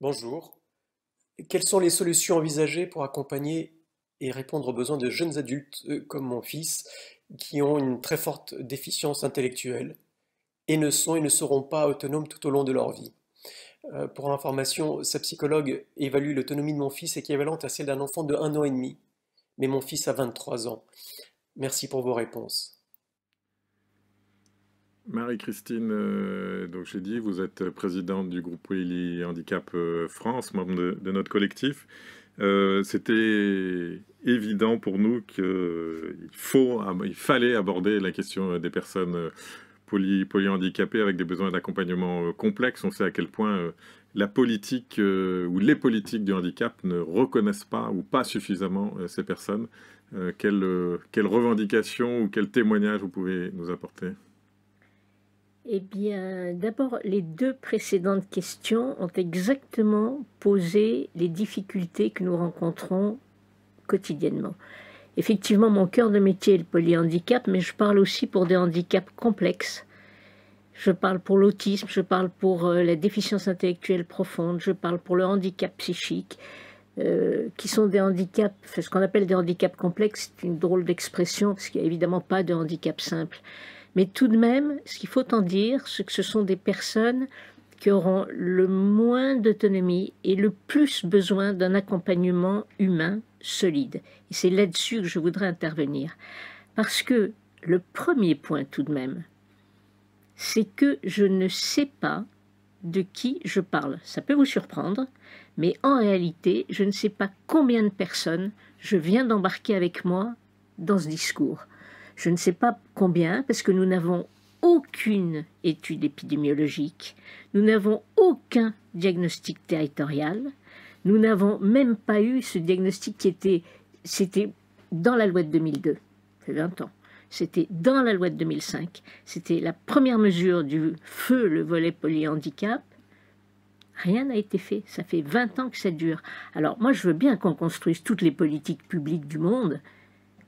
Bonjour. Quelles sont les solutions envisagées pour accompagner et répondre aux besoins de jeunes adultes comme mon fils qui ont une très forte déficience intellectuelle et ne sont et ne seront pas autonomes tout au long de leur vie? Pour information, sa psychologue évalue l'autonomie de mon fils équivalente à celle d'un enfant de 1 an et demi, mais mon fils a 23 ans. Merci pour vos réponses. Marie-Christine, donc j'ai dit, vous êtes présidente du groupe Polyhandicap France, membre de notre collectif. C'était évident pour nous qu'il fallait aborder la question des personnes polyhandicapées avec des besoins d'accompagnement complexes. On sait à quel point la politique ou les politiques du handicap ne reconnaissent pas ou pas suffisamment ces personnes. Quelles revendications ou quels témoignages vous pouvez nous apporter? Eh bien, d'abord, les deux précédentes questions ont exactement posé les difficultés que nous rencontrons quotidiennement. Effectivement, mon cœur de métier est le polyhandicap, mais je parle aussi pour des handicaps complexes. Je parle pour l'autisme, je parle pour la déficience intellectuelle profonde, je parle pour le handicap psychique, qui sont des handicaps, ce qu'on appelle des handicaps complexes, c'est une drôle d'expression, parce qu'il n'y a évidemment pas de handicap simple. Mais tout de même, ce qu'il faut en dire, c'est que ce sont des personnes qui auront le moins d'autonomie et le plus besoin d'un accompagnement humain solide. Et c'est là-dessus que je voudrais intervenir. Parce que le premier point tout de même, c'est que je ne sais pas de qui je parle. Ça peut vous surprendre, mais en réalité, je ne sais pas combien de personnes je viens d'embarquer avec moi dans ce discours. Je ne sais pas combien, parce que nous n'avons aucune étude épidémiologique, nous n'avons aucun diagnostic territorial, nous n'avons même pas eu ce diagnostic c'était dans la loi de 2002, c'est 20 ans, c'était dans la loi de 2005, c'était la première mesure du feu, le volet polyhandicap. Rien n'a été fait, ça fait 20 ans que ça dure. Alors moi je veux bien qu'on construise toutes les politiques publiques du monde,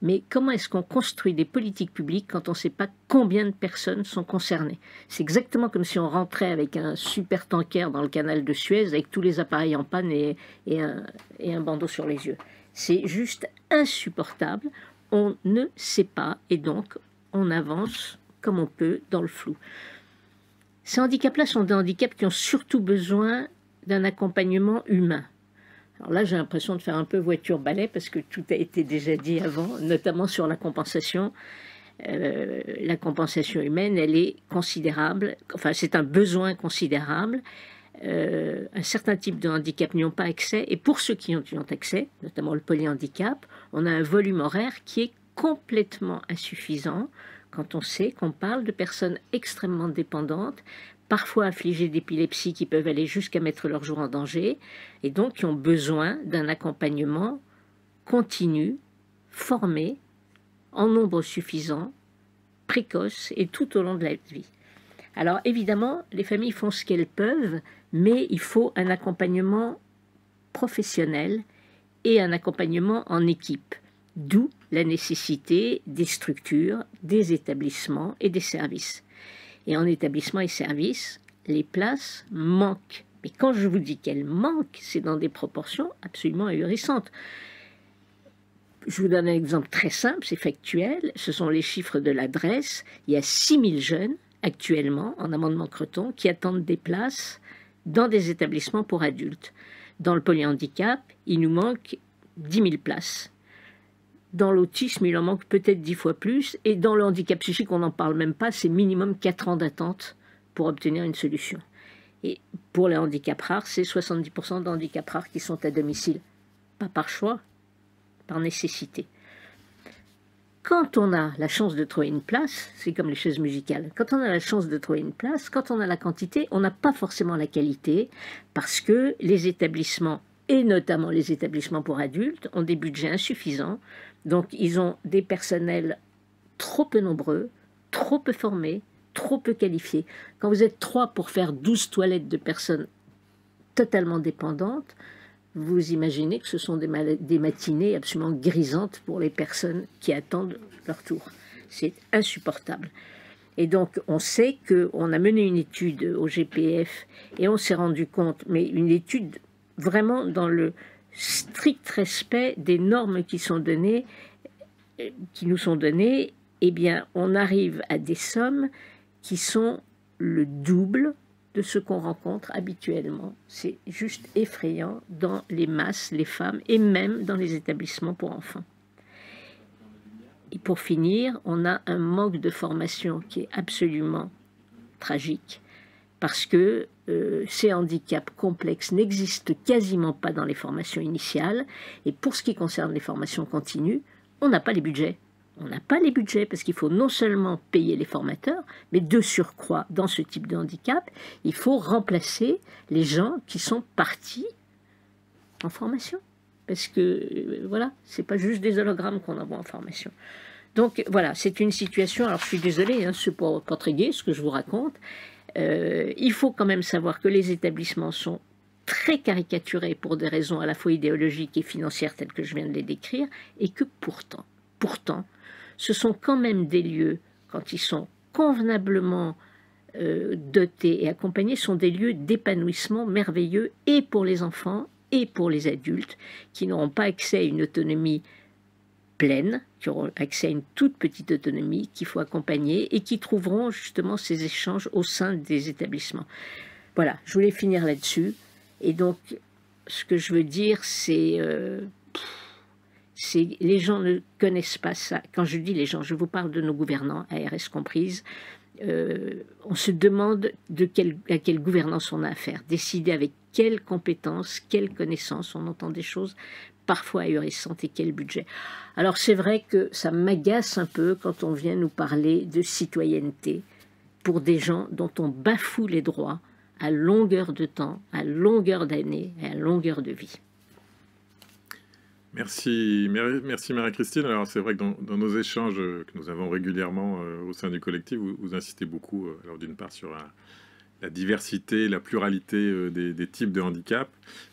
mais comment est-ce qu'on construit des politiques publiques quand on ne sait pas combien de personnes sont concernées? C'est exactement comme si on rentrait avec un super tanker dans le canal de Suez avec tous les appareils en panne et un bandeau sur les yeux. C'est juste insupportable. On ne sait pas et donc on avance comme on peut dans le flou. Ces handicaps-là sont des handicaps qui ont surtout besoin d'un accompagnement humain. Alors là, j'ai l'impression de faire un peu voiture-balai parce que tout a été déjà dit avant, notamment sur la compensation. La compensation humaine, elle est considérable, enfin c'est un besoin considérable. Un certain type de handicap n'y ont pas accès, et pour ceux qui y ont accès, notamment le polyhandicap, on a un volume horaire qui est complètement insuffisant quand on sait qu'on parle de personnes extrêmement dépendantes, parfois affligés d'épilepsie qui peuvent aller jusqu'à mettre leur jour en danger, et donc qui ont besoin d'un accompagnement continu, formé, en nombre suffisant, précoce et tout au long de la vie. Alors évidemment, les familles font ce qu'elles peuvent, mais il faut un accompagnement professionnel et un accompagnement en équipe, d'où la nécessité des structures, des établissements et des services. Et en établissement et services, les places manquent. Mais quand je vous dis qu'elles manquent, c'est dans des proportions absolument ahurissantes. Je vous donne un exemple très simple, c'est factuel. Ce sont les chiffres de l'adresse. Il y a 6000 jeunes actuellement en amendement Creton qui attendent des places dans des établissements pour adultes. Dans le polyhandicap, il nous manque 10 000 places. Dans l'autisme, il en manque peut-être 10 fois plus. Et dans le handicap psychique, on n'en parle même pas. C'est minimum 4 ans d'attente pour obtenir une solution. Et pour les handicaps rares, c'est 70% de handicaps rares qui sont à domicile. Pas par choix, par nécessité. Quand on a la chance de trouver une place, c'est comme les chaises musicales. Quand on a la chance de trouver une place, quand on a la quantité, on n'a pas forcément la qualité parce que les établissements, et notamment les établissements pour adultes, ont des budgets insuffisants. Donc, ils ont des personnels trop peu nombreux, trop peu formés, trop peu qualifiés. Quand vous êtes 3 pour faire 12 toilettes de personnes totalement dépendantes, vous imaginez que ce sont des matinées absolument grisantes pour les personnes qui attendent leur tour. C'est insupportable. Et donc, on sait qu'on a mené une étude au GPF et on s'est rendu compte, mais une étude vraiment dans le strict respect des normes qui nous sont données, eh bien, on arrive à des sommes qui sont le double de ce qu'on rencontre habituellement. C'est juste effrayant dans les masses, les femmes, et même dans les établissements pour enfants. Et pour finir, on a un manque de formation qui est absolument tragique, parce que ces handicaps complexes n'existent quasiment pas dans les formations initiales, et pour ce qui concerne les formations continues, on n'a pas les budgets. On n'a pas les budgets parce qu'il faut non seulement payer les formateurs, mais de surcroît, dans ce type de handicap, il faut remplacer les gens qui sont partis en formation. Parce que, voilà, c'est pas juste des hologrammes qu'on envoie en formation. Donc, voilà, c'est une situation, alors je suis désolée, hein, c'est pas très gai ce que je vous raconte. Il faut quand même savoir que les établissements sont très caricaturés pour des raisons à la fois idéologiques et financières telles que je viens de les décrire, et que pourtant, ce sont quand même des lieux, quand ils sont convenablement dotés et accompagnés, sont des lieux d'épanouissement merveilleux et pour les enfants et pour les adultes qui n'auront pas accès à une autonomie pleine, qui auront accès à une toute petite autonomie qu'il faut accompagner et qui trouveront justement ces échanges au sein des établissements. Voilà, je voulais finir là-dessus. Et donc, ce que je veux dire, c'est les gens ne connaissent pas ça. Quand je dis les gens, je vous parle de nos gouvernants, ARS comprises. On se demande à quelle gouvernance on a affaire, décider avec quelles compétences, quelles connaissances, on entend des choses parfois ahurissantes et quel budget. Alors c'est vrai que ça m'agace un peu quand on vient nous parler de citoyenneté pour des gens dont on bafoue les droits à longueur de temps, à longueur d'année et à longueur de vie. Merci Marie-Christine. Alors c'est vrai que dans nos échanges que nous avons régulièrement au sein du collectif, vous insistez beaucoup, alors d'une part sur la diversité, la pluralité des types de handicap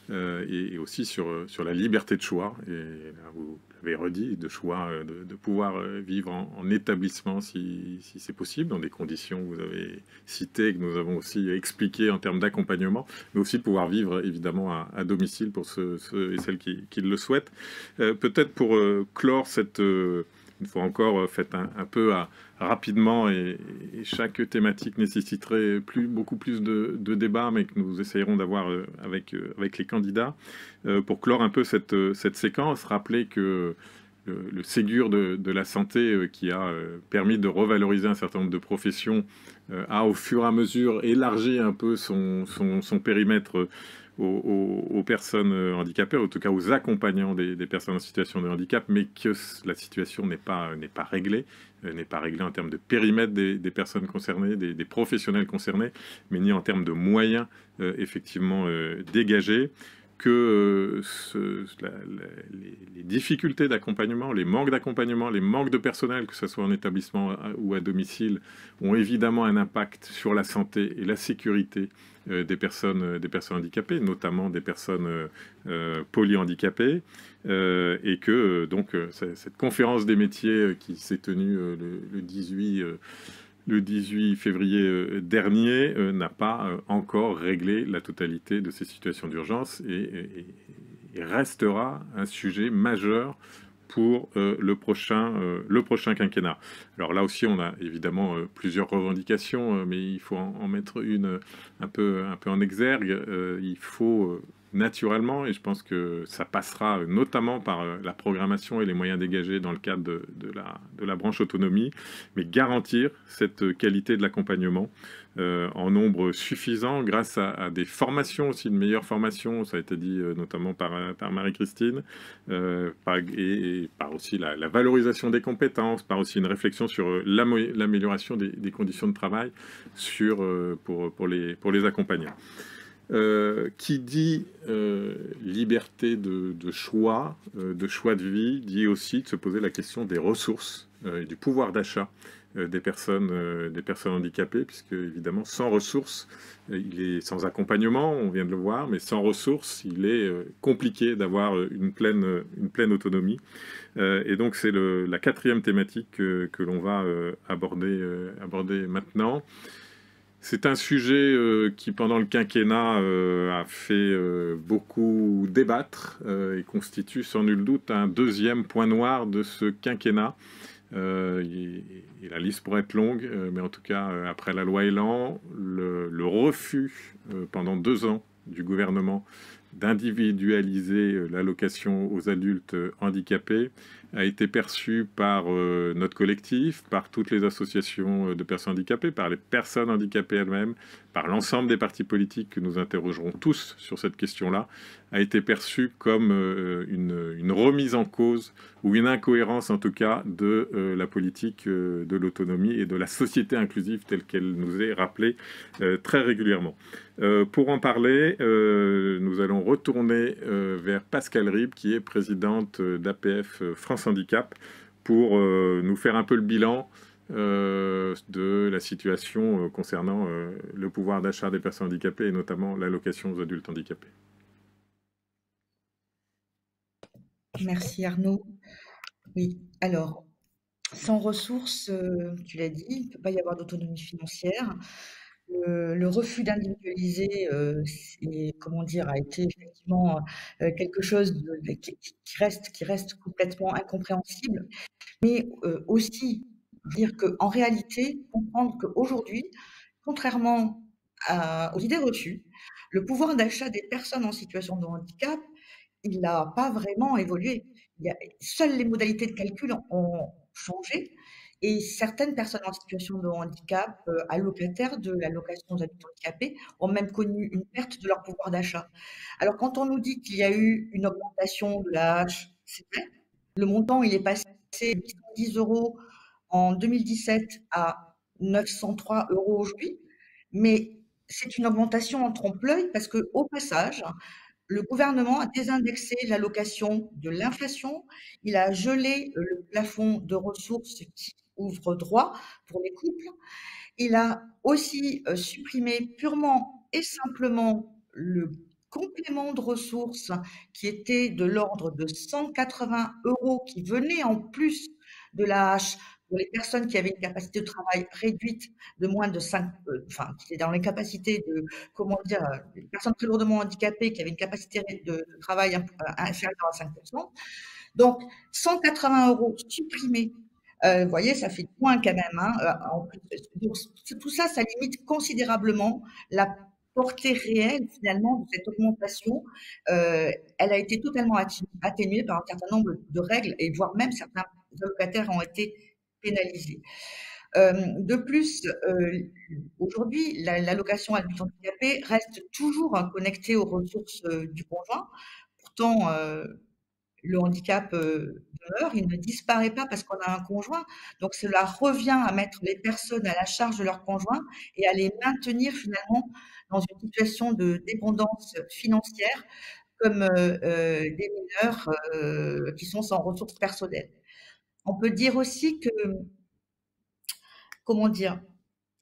et aussi sur la liberté de choix. Et là, vous l'avez redit, de choix de pouvoir vivre en établissement si c'est possible, dans des conditions que vous avez citées, que nous avons aussi expliquées en termes d'accompagnement, mais aussi de pouvoir vivre évidemment à domicile pour ceux et celles qui le souhaitent. Peut-être pour clore cette... une fois encore, faites un peu rapidement et chaque thématique nécessiterait beaucoup plus de débats, mais que nous essayerons d'avoir avec les candidats. Pour clore un peu cette séquence, rappeler que le Ségur de la santé qui a permis de revaloriser un certain nombre de professions a au fur et à mesure élargi un peu son périmètre aux personnes handicapées, en tout cas aux accompagnants des personnes en situation de handicap, mais que la situation n'est pas réglée en termes de périmètre des personnes concernées, des professionnels concernés, mais ni en termes de moyens effectivement dégagés, que les difficultés d'accompagnement, les manques d'accompagnement, les manques de personnel, que ce soit en établissement ou à domicile, ont évidemment un impact sur la santé et la sécurité des personnes handicapées, notamment des personnes polyhandicapées, et que donc cette conférence des métiers qui s'est tenue le 18 février dernier n'a pas encore réglé la totalité de ces situations d'urgence et restera un sujet majeur pour le prochain quinquennat. Alors là aussi, on a évidemment plusieurs revendications, mais il faut en mettre une un peu en exergue. Il faut naturellement, et je pense que ça passera notamment par la programmation et les moyens dégagés dans le cadre de la branche autonomie, mais garantir cette qualité de l'accompagnement en nombre suffisant grâce à des formations aussi, de meilleures formations, ça a été dit notamment par Marie-Christine, et par aussi la valorisation des compétences, par aussi une réflexion sur l'amélioration des conditions de travail pour les accompagnants. Qui dit liberté de choix de vie, dit aussi de se poser la question des ressources et du pouvoir d'achat des personnes handicapées, puisque évidemment sans ressources, il est sans accompagnement, on vient de le voir, mais sans ressources, il est compliqué d'avoir une pleine autonomie. Et donc c'est la quatrième thématique que l'on va aborder maintenant. C'est un sujet qui, pendant le quinquennat, a fait beaucoup débattre et constitue sans nul doute un deuxième point noir de ce quinquennat. Et la liste pourrait être longue, mais en tout cas, après la loi Elan, le refus pendant 2 ans du gouvernement d'individualiser l'allocation aux adultes handicapés a été perçu par notre collectif, par toutes les associations de personnes handicapées, par les personnes handicapées elles-mêmes, par l'ensemble des partis politiques que nous interrogerons tous sur cette question-là, a été perçu comme une remise en cause, ou une incohérence en tout cas, de la politique de l'autonomie et de la société inclusive telle qu'elle nous est rappelée très régulièrement. Pour en parler, nous allons retourner vers Pascale Ribes, qui est présidente d'APF France Handicap, pour nous faire un peu le bilan de la situation concernant le pouvoir d'achat des personnes handicapées et notamment l'allocation aux adultes handicapés. Merci Arnaud. Oui, alors, sans ressources, tu l'as dit, il ne peut pas y avoir d'autonomie financière. Le refus d'individualiser, comment dire, a été effectivement quelque chose qui reste complètement incompréhensible, mais aussi dire qu'en réalité, comprendre qu'aujourd'hui, contrairement aux idées reçues, le pouvoir d'achat des personnes en situation de handicap, il n'a pas vraiment évolué. Seules les modalités de calcul ont changé et certaines personnes en situation de handicap, allocataires de l'allocation aux adultes handicapés, ont même connu une perte de leur pouvoir d'achat. Alors quand on nous dit qu'il y a eu une augmentation de la hache, c'est vrai, le montant il est passé de 810 € en 2017 à 903 € aujourd'hui, mais c'est une augmentation en trompe-l'œil parce qu'au passage, le gouvernement a désindexé l'allocation de l'inflation, il a gelé le plafond de ressources qui ouvre droit pour les couples, il a aussi supprimé purement et simplement le complément de ressources qui était de l'ordre de 180 € qui venait en plus de la hache pour les personnes qui avaient une capacité de travail réduite de moins de 5, enfin, qui étaient dans les capacités de, comment dire, les personnes très lourdement handicapées qui avaient une capacité de travail inférieure à 5%. Donc, 180 € supprimés. Vous voyez, ça fait moins quand même. Hein, donc, tout ça, ça limite considérablement la portée réelle, finalement, de cette augmentation. Elle a été totalement atténuée par un certain nombre de règles, et voire même certains allocataires ont été pénalisés. De plus, aujourd'hui, l'allocation adulte handicapé reste toujours connectée aux ressources du conjoint. Pourtant, le handicap demeure, il ne disparaît pas parce qu'on a un conjoint. Donc, cela revient à mettre les personnes à la charge de leur conjoint et à les maintenir finalement dans une situation de dépendance financière comme des mineurs qui sont sans ressources personnelles. On peut dire aussi que, comment dire,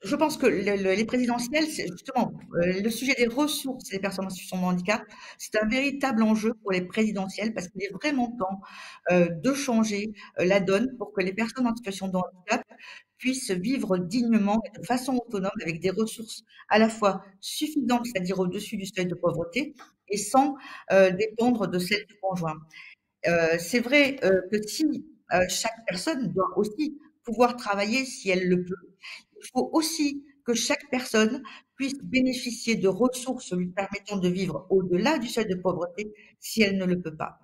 je pense que les présidentielles, c'est justement le sujet des ressources des personnes en situation de handicap, c'est un véritable enjeu pour les présidentielles parce qu'il est vraiment temps de changer la donne pour que les personnes en situation de handicap puissent vivre dignement et de façon autonome avec des ressources à la fois suffisantes, c'est-à-dire au-dessus du seuil de pauvreté, et sans dépendre de celle du conjoint. C'est vrai que si chaque personne doit aussi pouvoir travailler si elle le peut, il faut aussi que chaque personne puisse bénéficier de ressources lui permettant de vivre au-delà du seuil de pauvreté si elle ne le peut pas.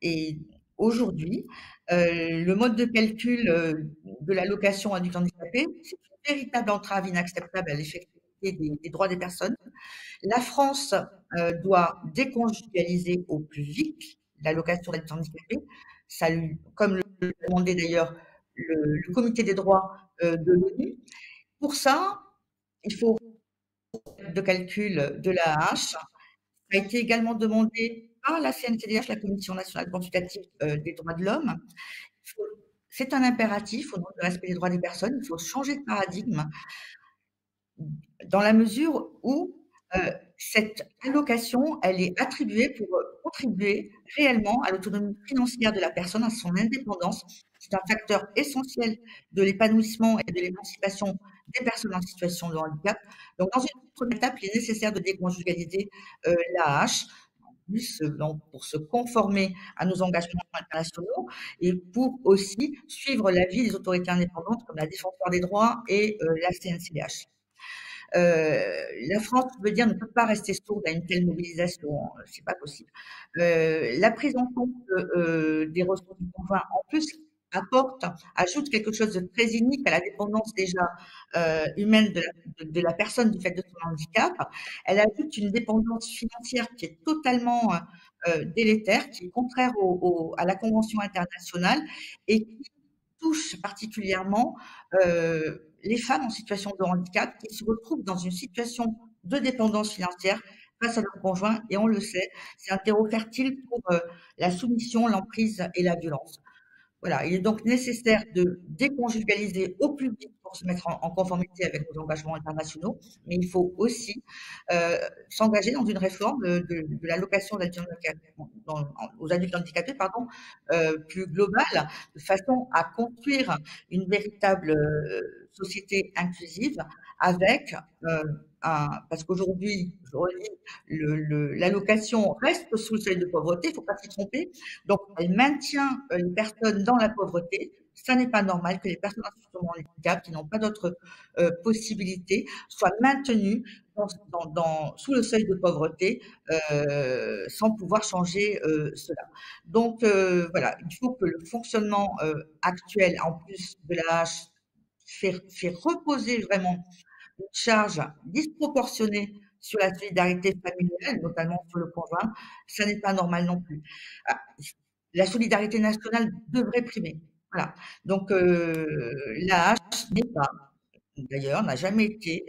Et aujourd'hui, le mode de calcul de l'allocation adulte handicapé, c'est une véritable entrave inacceptable à l'effectivité des droits des personnes. La France doit déconjugaliser au plus vite l'allocation d'adulte handicapé, comme le demandait d'ailleurs le comité des droits de l'ONU. Pour ça, il faut de calcul de l'AAH. Ça a été également demandé par la CNCDH, la Commission nationale consultative des droits de l'homme. C'est un impératif au nom du respect des droits des personnes. Il faut changer de paradigme dans la mesure où cette allocation, elle est attribuée pour contribuer réellement à l'autonomie financière de la personne, à son indépendance. C'est un facteur essentiel de l'épanouissement et de l'émancipation des personnes en situation de handicap. Donc, dans une première étape, il est nécessaire de déconjugaliser l'AAH, pour se conformer à nos engagements internationaux et pour aussi suivre l'avis des autorités indépendantes comme la Défenseure des droits et la CNCDH. La France, je veux dire, ne peut pas rester sourde à une telle mobilisation, c'est pas possible. La prise en compte des ressources du conjoint, en plus, ajoute quelque chose de très unique à la dépendance déjà humaine de la personne du fait de son handicap. Elle ajoute une dépendance financière qui est totalement délétère, qui est contraire à la Convention internationale et qui touche particulièrement les femmes en situation de handicap qui se retrouvent dans une situation de dépendance financière face à leur conjoint. Et on le sait, c'est un terreau fertile pour la soumission, l'emprise et la violence. Voilà, il est donc nécessaire de déconjugaliser au plus vite pour se mettre en conformité avec nos engagements internationaux, mais il faut aussi s'engager dans une réforme de l'allocation aux adultes handicapés, plus globale, de façon à construire une véritable société inclusive avec parce qu'aujourd'hui, je redis, l'allocation reste sous le seuil de pauvreté, il ne faut pas s'y tromper. Donc, elle maintient les personnes dans la pauvreté. Ça n'est pas normal que les personnes en situation de handicap qui n'ont pas d'autres possibilités soient maintenues sous le seuil de pauvreté sans pouvoir changer cela. Donc, voilà, il faut que le fonctionnement actuel, en plus de la hache, fait reposer vraiment une charge disproportionnée sur la solidarité familiale, notamment sur le conjoint, ça n'est pas normal non plus. La solidarité nationale devrait primer. Voilà. Donc, l'AAH n'est pas, d'ailleurs, n'a jamais été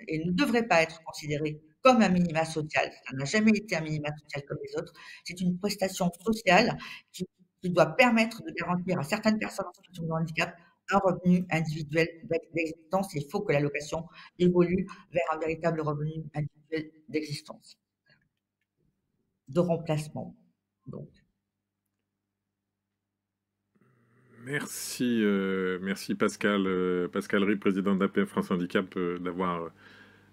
et ne devrait pas être considérée comme un minima social. Ça n'a jamais été un minima social comme les autres. C'est une prestation sociale qui doit permettre de garantir à certaines personnes en situation de handicap un revenu individuel d'existence. Il faut que l'allocation évolue vers un véritable revenu individuel d'existence, de remplacement. Donc. Merci, merci Pascal, Pascal Ry, président d'APF France Handicap, d'avoir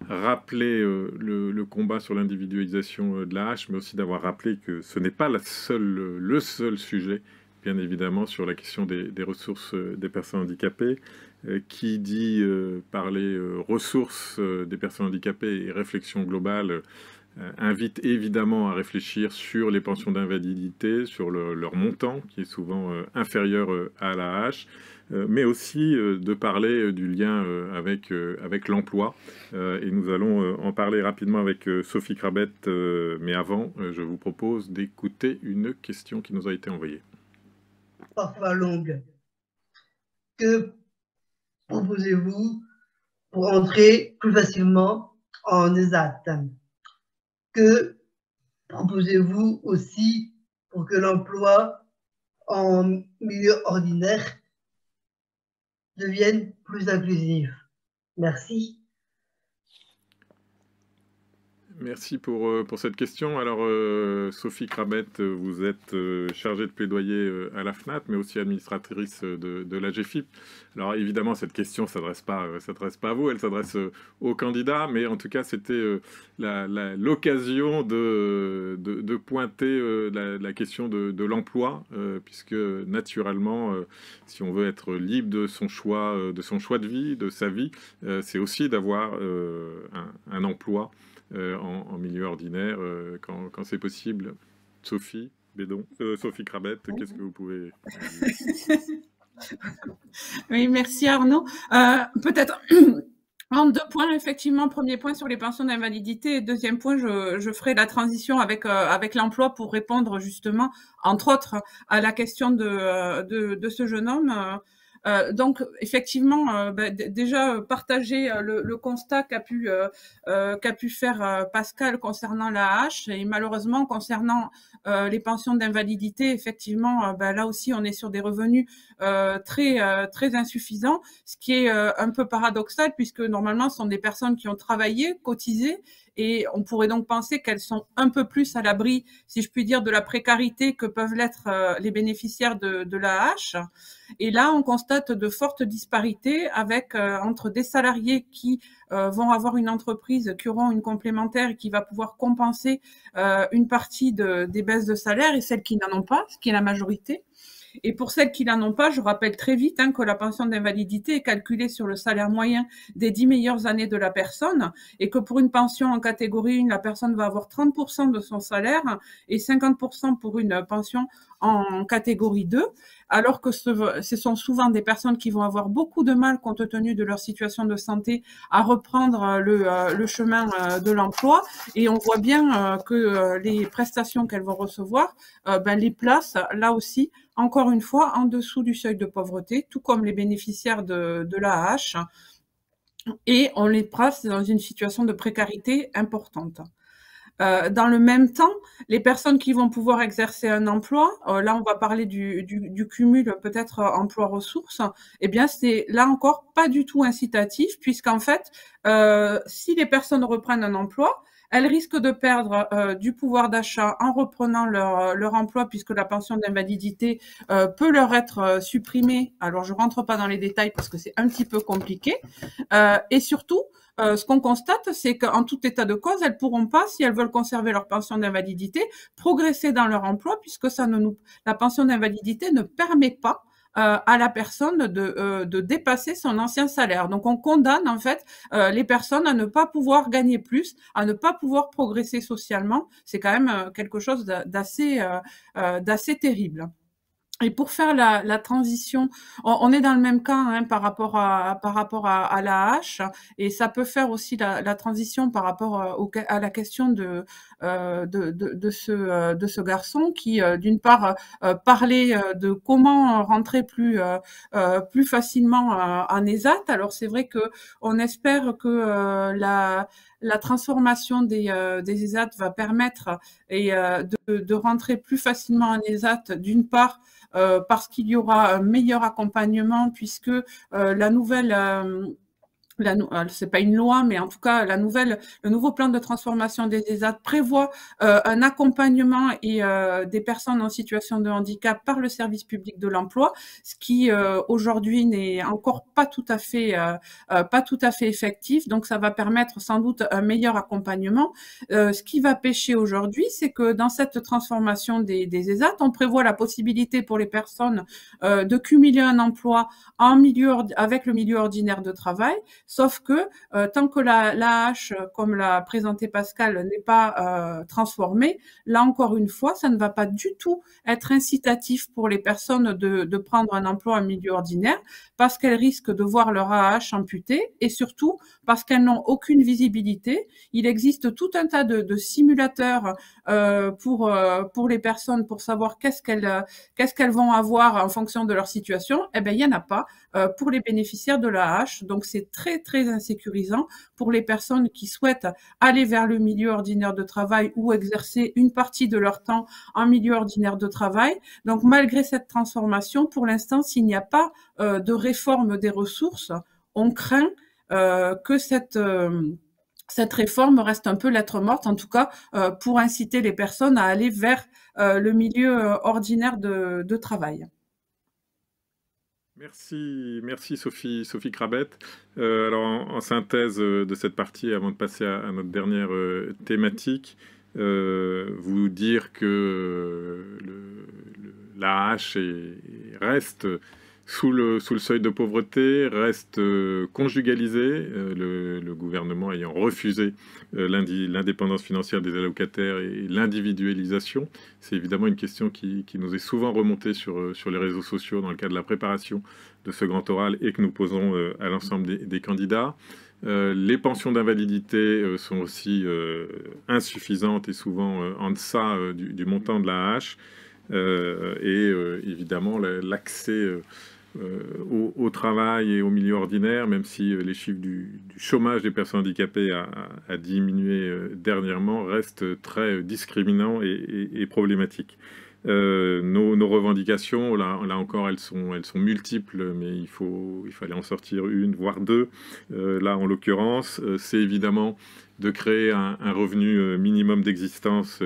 rappelé le combat sur l'individualisation de la hache, mais aussi d'avoir rappelé que ce n'est pas le seul sujet, bien évidemment, sur la question des ressources des personnes handicapées. Qui dit parler ressources des personnes handicapées et réflexion globale invite évidemment à réfléchir sur les pensions d'invalidité, sur leur montant, qui est souvent inférieur à la hache, mais aussi de parler du lien avec l'emploi. Et nous allons en parler rapidement avec Sophie Crabette, mais avant, je vous propose d'écouter une question qui nous a été envoyée. Parfois longue. Que proposez-vous pour entrer plus facilement en ESAT? Que proposez-vous aussi pour que l'emploi en milieu ordinaire devienne plus inclusif? Merci. Merci pour cette question. Alors, Sophie Crabette, vous êtes chargée de plaidoyer à la FNAT, mais aussi administratrice de la GFIP. Alors, évidemment, cette question ne s'adresse pas à vous, elle s'adresse aux candidats, mais en tout cas, c'était l'occasion de pointer la question de l'emploi, puisque naturellement, si on veut être libre de son choix de vie, de sa vie, c'est aussi d'avoir un emploi en milieu ordinaire quand c'est possible. Sophie Bédon, Sophie Crabette, qu'est-ce que vous pouvez dire? Oui, merci Arnaud. Peut-être en 2 points, effectivement. Premier point sur les pensions d'invalidité, et deuxième point, je ferai la transition avec l'emploi pour répondre justement, entre autres, à la question de ce jeune homme. Donc effectivement, déjà partager le constat qu'a pu faire Pascal concernant la hache, et malheureusement concernant les pensions d'invalidité, effectivement, là aussi on est sur des revenus très insuffisants, ce qui est un peu paradoxal puisque normalement ce sont des personnes qui ont travaillé, cotisé, et on pourrait donc penser qu'elles sont un peu plus à l'abri, si je puis dire, de la précarité que peuvent l'être les bénéficiaires de l'AAH. Et là, on constate de fortes disparités avec entre des salariés qui vont avoir une entreprise, qui auront une complémentaire et qui va pouvoir compenser une partie des baisses de salaire, et celles qui n'en ont pas, ce qui est la majorité. Et pour celles qui n'en ont pas, je rappelle très vite que la pension d'invalidité est calculée sur le salaire moyen des 10 meilleures années de la personne et que pour une pension en catégorie 1, la personne va avoir 30% de son salaire et 50% pour une pension en catégorie 2, alors que ce sont souvent des personnes qui vont avoir beaucoup de mal, compte tenu de leur situation de santé, à reprendre le chemin de l'emploi. Et on voit bien que les prestations qu'elles vont recevoir les placent, là aussi, encore une fois, en dessous du seuil de pauvreté, tout comme les bénéficiaires de l'AAH, et on les place dans une situation de précarité importante. Dans le même temps, les personnes qui vont pouvoir exercer un emploi, là on va parler du cumul peut-être emploi-ressources, eh bien c'est là encore pas du tout incitatif, puisqu'en fait, si les personnes reprennent un emploi, elles risquent de perdre du pouvoir d'achat en reprenant leur emploi, puisque la pension d'invalidité peut leur être supprimée. Alors je rentre pas dans les détails parce que c'est un petit peu compliqué, et surtout, ce qu'on constate, c'est qu'en tout état de cause, elles pourront pas, si elles veulent conserver leur pension d'invalidité, progresser dans leur emploi, puisque la pension d'invalidité ne permet pas à la personne de dépasser son ancien salaire. Donc on condamne en fait les personnes à ne pas pouvoir gagner plus, à ne pas pouvoir progresser socialement. C'est quand même quelque chose d'assez terrible. Et pour faire la transition, on est dans le même cas par rapport à l'AAH, et ça peut faire aussi la transition par rapport à la question de ce garçon qui, d'une part, parlait de comment rentrer plus facilement en ESAT. Alors c'est vrai que on espère que la transformation des ESAT va permettre de rentrer plus facilement en ESAT, d'une part, parce qu'il y aura un meilleur accompagnement, puisque la nouvelle c'est pas une loi, mais en tout cas le nouveau plan de transformation des ESAT prévoit un accompagnement et des personnes en situation de handicap par le service public de l'emploi, ce qui aujourd'hui n'est encore pas tout à fait effectif. Donc ça va permettre sans doute un meilleur accompagnement. Ce qui va pêcher aujourd'hui, c'est que dans cette transformation des ESAT, on prévoit la possibilité pour les personnes de cumuler un emploi avec le milieu ordinaire de travail. Sauf que tant que l'AAH, comme l'a présenté Pascal, n'est pas transformée, là encore une fois, ça ne va pas du tout être incitatif pour les personnes de prendre un emploi en milieu ordinaire, parce qu'elles risquent de voir leur AAH amputé, et surtout parce qu'elles n'ont aucune visibilité. Il existe tout un tas de simulateurs pour les personnes, pour savoir qu'est-ce qu'elles vont avoir en fonction de leur situation. Eh bien, il n'y en a pas pour les bénéficiaires de l'AAH. Donc, c'est très, très insécurisant pour les personnes qui souhaitent aller vers le milieu ordinaire de travail ou exercer une partie de leur temps en milieu ordinaire de travail. Donc, malgré cette transformation, pour l'instant, s'il n'y a pas de réforme des ressources, on craint que cette réforme reste un peu lettre morte, en tout cas pour inciter les personnes à aller vers le milieu ordinaire de travail. Merci Sophie Crabette. Alors en synthèse de cette partie, avant de passer à notre dernière thématique, vous dire que l'AAH reste sous le seuil de pauvreté, reste conjugalisé, le gouvernement ayant refusé l'indépendance financière des allocataires et l'individualisation. C'est évidemment une question qui nous est souvent remontée sur les réseaux sociaux dans le cadre de la préparation de ce grand oral et que nous posons à l'ensemble des candidats. Les pensions d'invalidité sont aussi insuffisantes et souvent en deçà du montant de l'AAH. Évidemment l'accès au travail et au milieu ordinaire, même si les chiffres du chômage des personnes handicapées a diminué dernièrement, restent très discriminants et problématiques. Nos revendications, là encore, elles sont multiples, mais il fallait en sortir une, voire deux. Là, en l'occurrence, c'est évidemment de créer un revenu minimum d'existence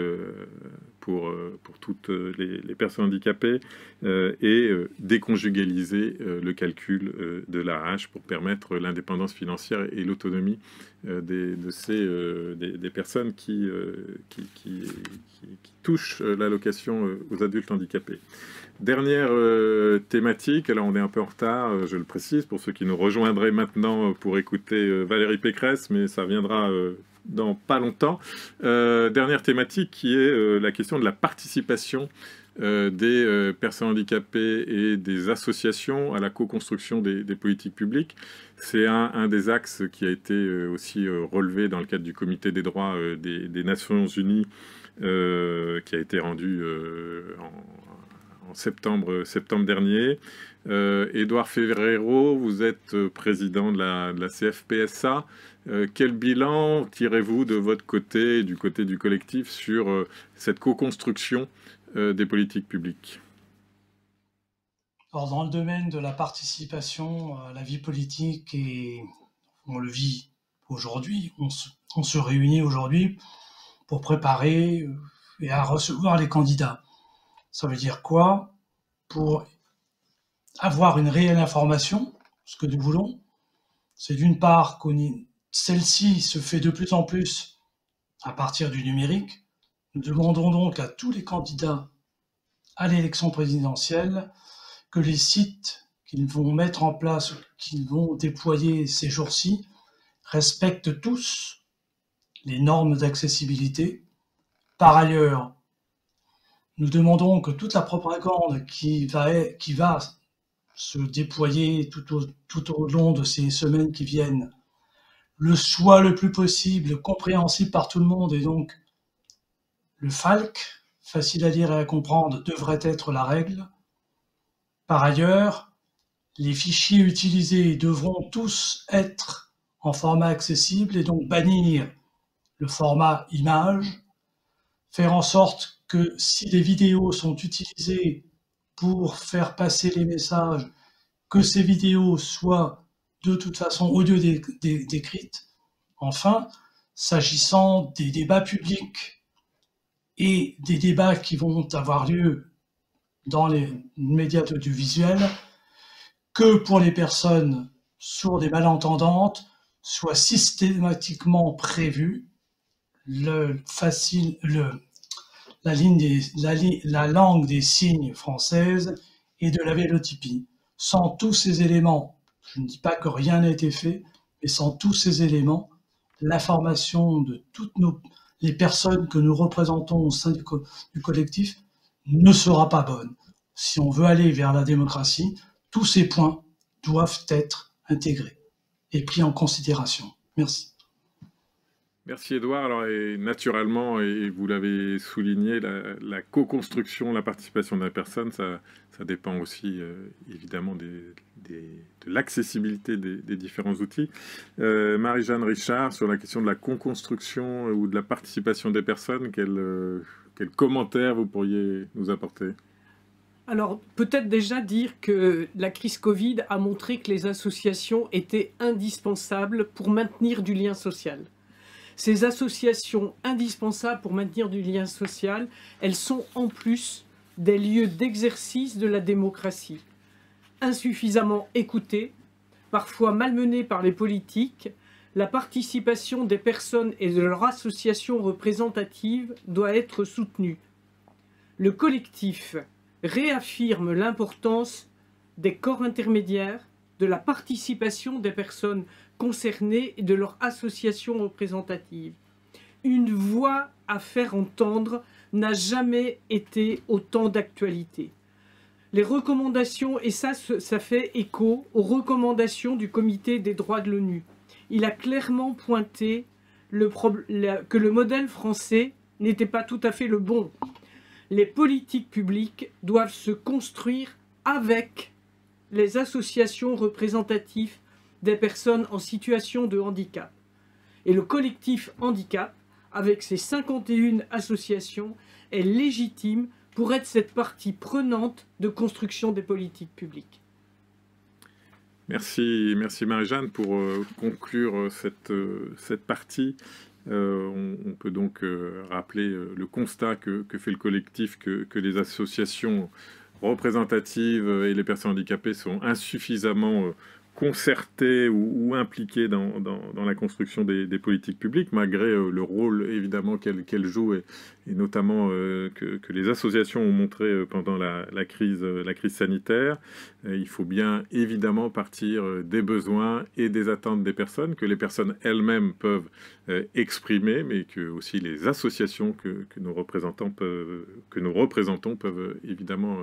pour toutes les personnes handicapées et déconjugaliser le calcul de l'AAH pour permettre l'indépendance financière et l'autonomie des personnes qui touchent l'allocation aux adultes handicapés. Dernière thématique, alors on est un peu en retard, je le précise, pour ceux qui nous rejoindraient maintenant pour écouter Valérie Pécresse, mais ça viendra dans pas longtemps. Dernière thématique qui est la question de la participation des personnes handicapées et des associations à la co-construction des politiques publiques. C'est un des axes qui a été aussi relevé dans le cadre du Comité des droits des Nations Unies, qui a été rendu en septembre dernier. Édouard Ferrero, vous êtes président de la CFPSA. Quel bilan tirez-vous de votre côté, du côté du collectif, sur cette co-construction des politiques publiques? Alors, dans le domaine de la participation à la vie politique, et on le vit aujourd'hui, on se réunit aujourd'hui pour préparer et à recevoir les candidats. Ça veut dire quoi? Pour avoir une réelle information, ce que nous voulons, c'est d'une part celle-ci se fait de plus en plus à partir du numérique. Nous demandons donc à tous les candidats à l'élection présidentielle que les sites qu'ils vont mettre en place, qu'ils vont déployer ces jours-ci, respectent tous les normes d'accessibilité. Par ailleurs, nous demandons que toute la propagande qui va se déployer tout au long de ces semaines qui viennent le soit le plus possible compréhensible par tout le monde, et donc le FALC, facile à lire et à comprendre, devrait être la règle. Par ailleurs, les fichiers utilisés devront tous être en format accessible et donc bannir le format image, faire en sorte que si les vidéos sont utilisées pour faire passer les messages, que ces vidéos soient de toute façon audio décrites. Enfin, s'agissant des débats publics et des débats qui vont avoir lieu dans les médias audiovisuels, que pour les personnes sourdes et malentendantes, soit systématiquement prévu la langue des signes française et de la vélotypie. Sans tous ces éléments, je ne dis pas que rien n'a été fait, mais sans tous ces éléments, l'information de toutes les personnes que nous représentons au sein du collectif ne sera pas bonne. Si on veut aller vers la démocratie, tous ces points doivent être intégrés et pris en considération. Merci. Merci Édouard. Alors, et naturellement, et vous l'avez souligné, la co-construction, la participation de la personne, ça dépend aussi évidemment de l'accessibilité des différents outils. Marie-Jeanne Richard, sur la question de la co-construction ou de la participation des personnes, quel commentaire vous pourriez nous apporter? Alors, peut-être déjà dire que la crise Covid a montré que les associations étaient indispensables pour maintenir du lien social. Ces associations indispensables pour maintenir du lien social, elles sont en plus des lieux d'exercice de la démocratie. Insuffisamment écoutées, parfois malmenées par les politiques, la participation des personnes et de leurs associations représentatives doit être soutenue. Le collectif réaffirme l'importance des corps intermédiaires, de la participation des personnes concernées et de leurs associations représentatives. Une voix à faire entendre n'a jamais été autant d'actualité. Les recommandations, et ça fait écho aux recommandations du Comité des droits de l'ONU. Il a clairement pointé que le modèle français n'était pas tout à fait le bon. Les politiques publiques doivent se construire avec les associations représentatives des personnes en situation de handicap. Et le collectif handicap, avec ses 51 associations, est légitime pour être cette partie prenante de construction des politiques publiques. Merci Marie-Jeanne pour conclure cette partie. On peut donc rappeler le constat que fait le collectif, que les associations représentatives et les personnes handicapées sont insuffisamment concertées ou impliquées dans la construction des politiques publiques, malgré le rôle évidemment qu'elles jouent, et notamment que les associations ont montré pendant la crise sanitaire. Il faut bien évidemment partir des besoins et des attentes des personnes, que les personnes elles-mêmes peuvent exprimer, mais que aussi les associations que nous représentons peuvent évidemment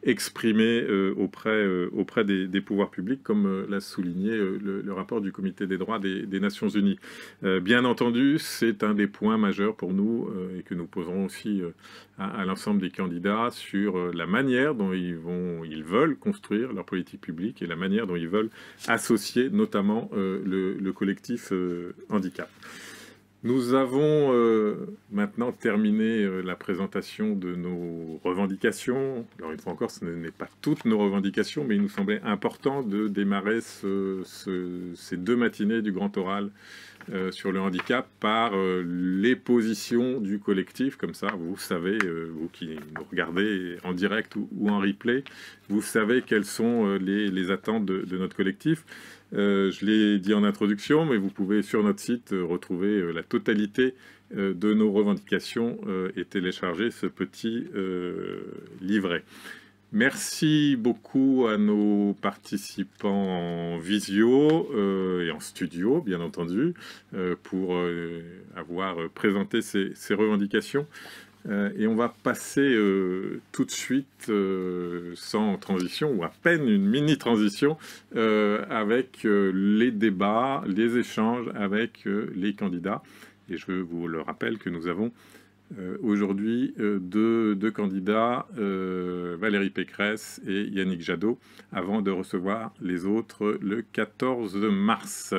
exprimer auprès des pouvoirs publics, comme l'a souligné le rapport du Comité des droits des Nations Unies. Bien entendu, c'est un des points majeurs pour nous et que nous poserons aussi à l'ensemble des candidats sur la manière dont ils veulent construire leur politique publique et la manière dont ils veulent associer notamment le collectif handicap. Nous avons maintenant terminé la présentation de nos revendications. Alors une fois encore, ce n'est pas toutes nos revendications, mais il nous semblait important de démarrer ces 2 matinées du grand oral sur le handicap par les positions du collectif. Comme ça, vous savez, vous qui nous regardez en direct ou en replay, vous savez quelles sont les attentes de notre collectif. Je l'ai dit en introduction, mais vous pouvez sur notre site retrouver la totalité de nos revendications et télécharger ce petit livret. Merci beaucoup à nos participants en visio et en studio, bien entendu, pour avoir présenté ces revendications. Et on va passer tout de suite, sans transition, ou à peine une mini-transition, avec les débats, les échanges avec les candidats. Et je vous le rappelle que nous avons aujourd'hui deux candidats, Valérie Pécresse et Yannick Jadot, avant de recevoir les autres le 14 mars.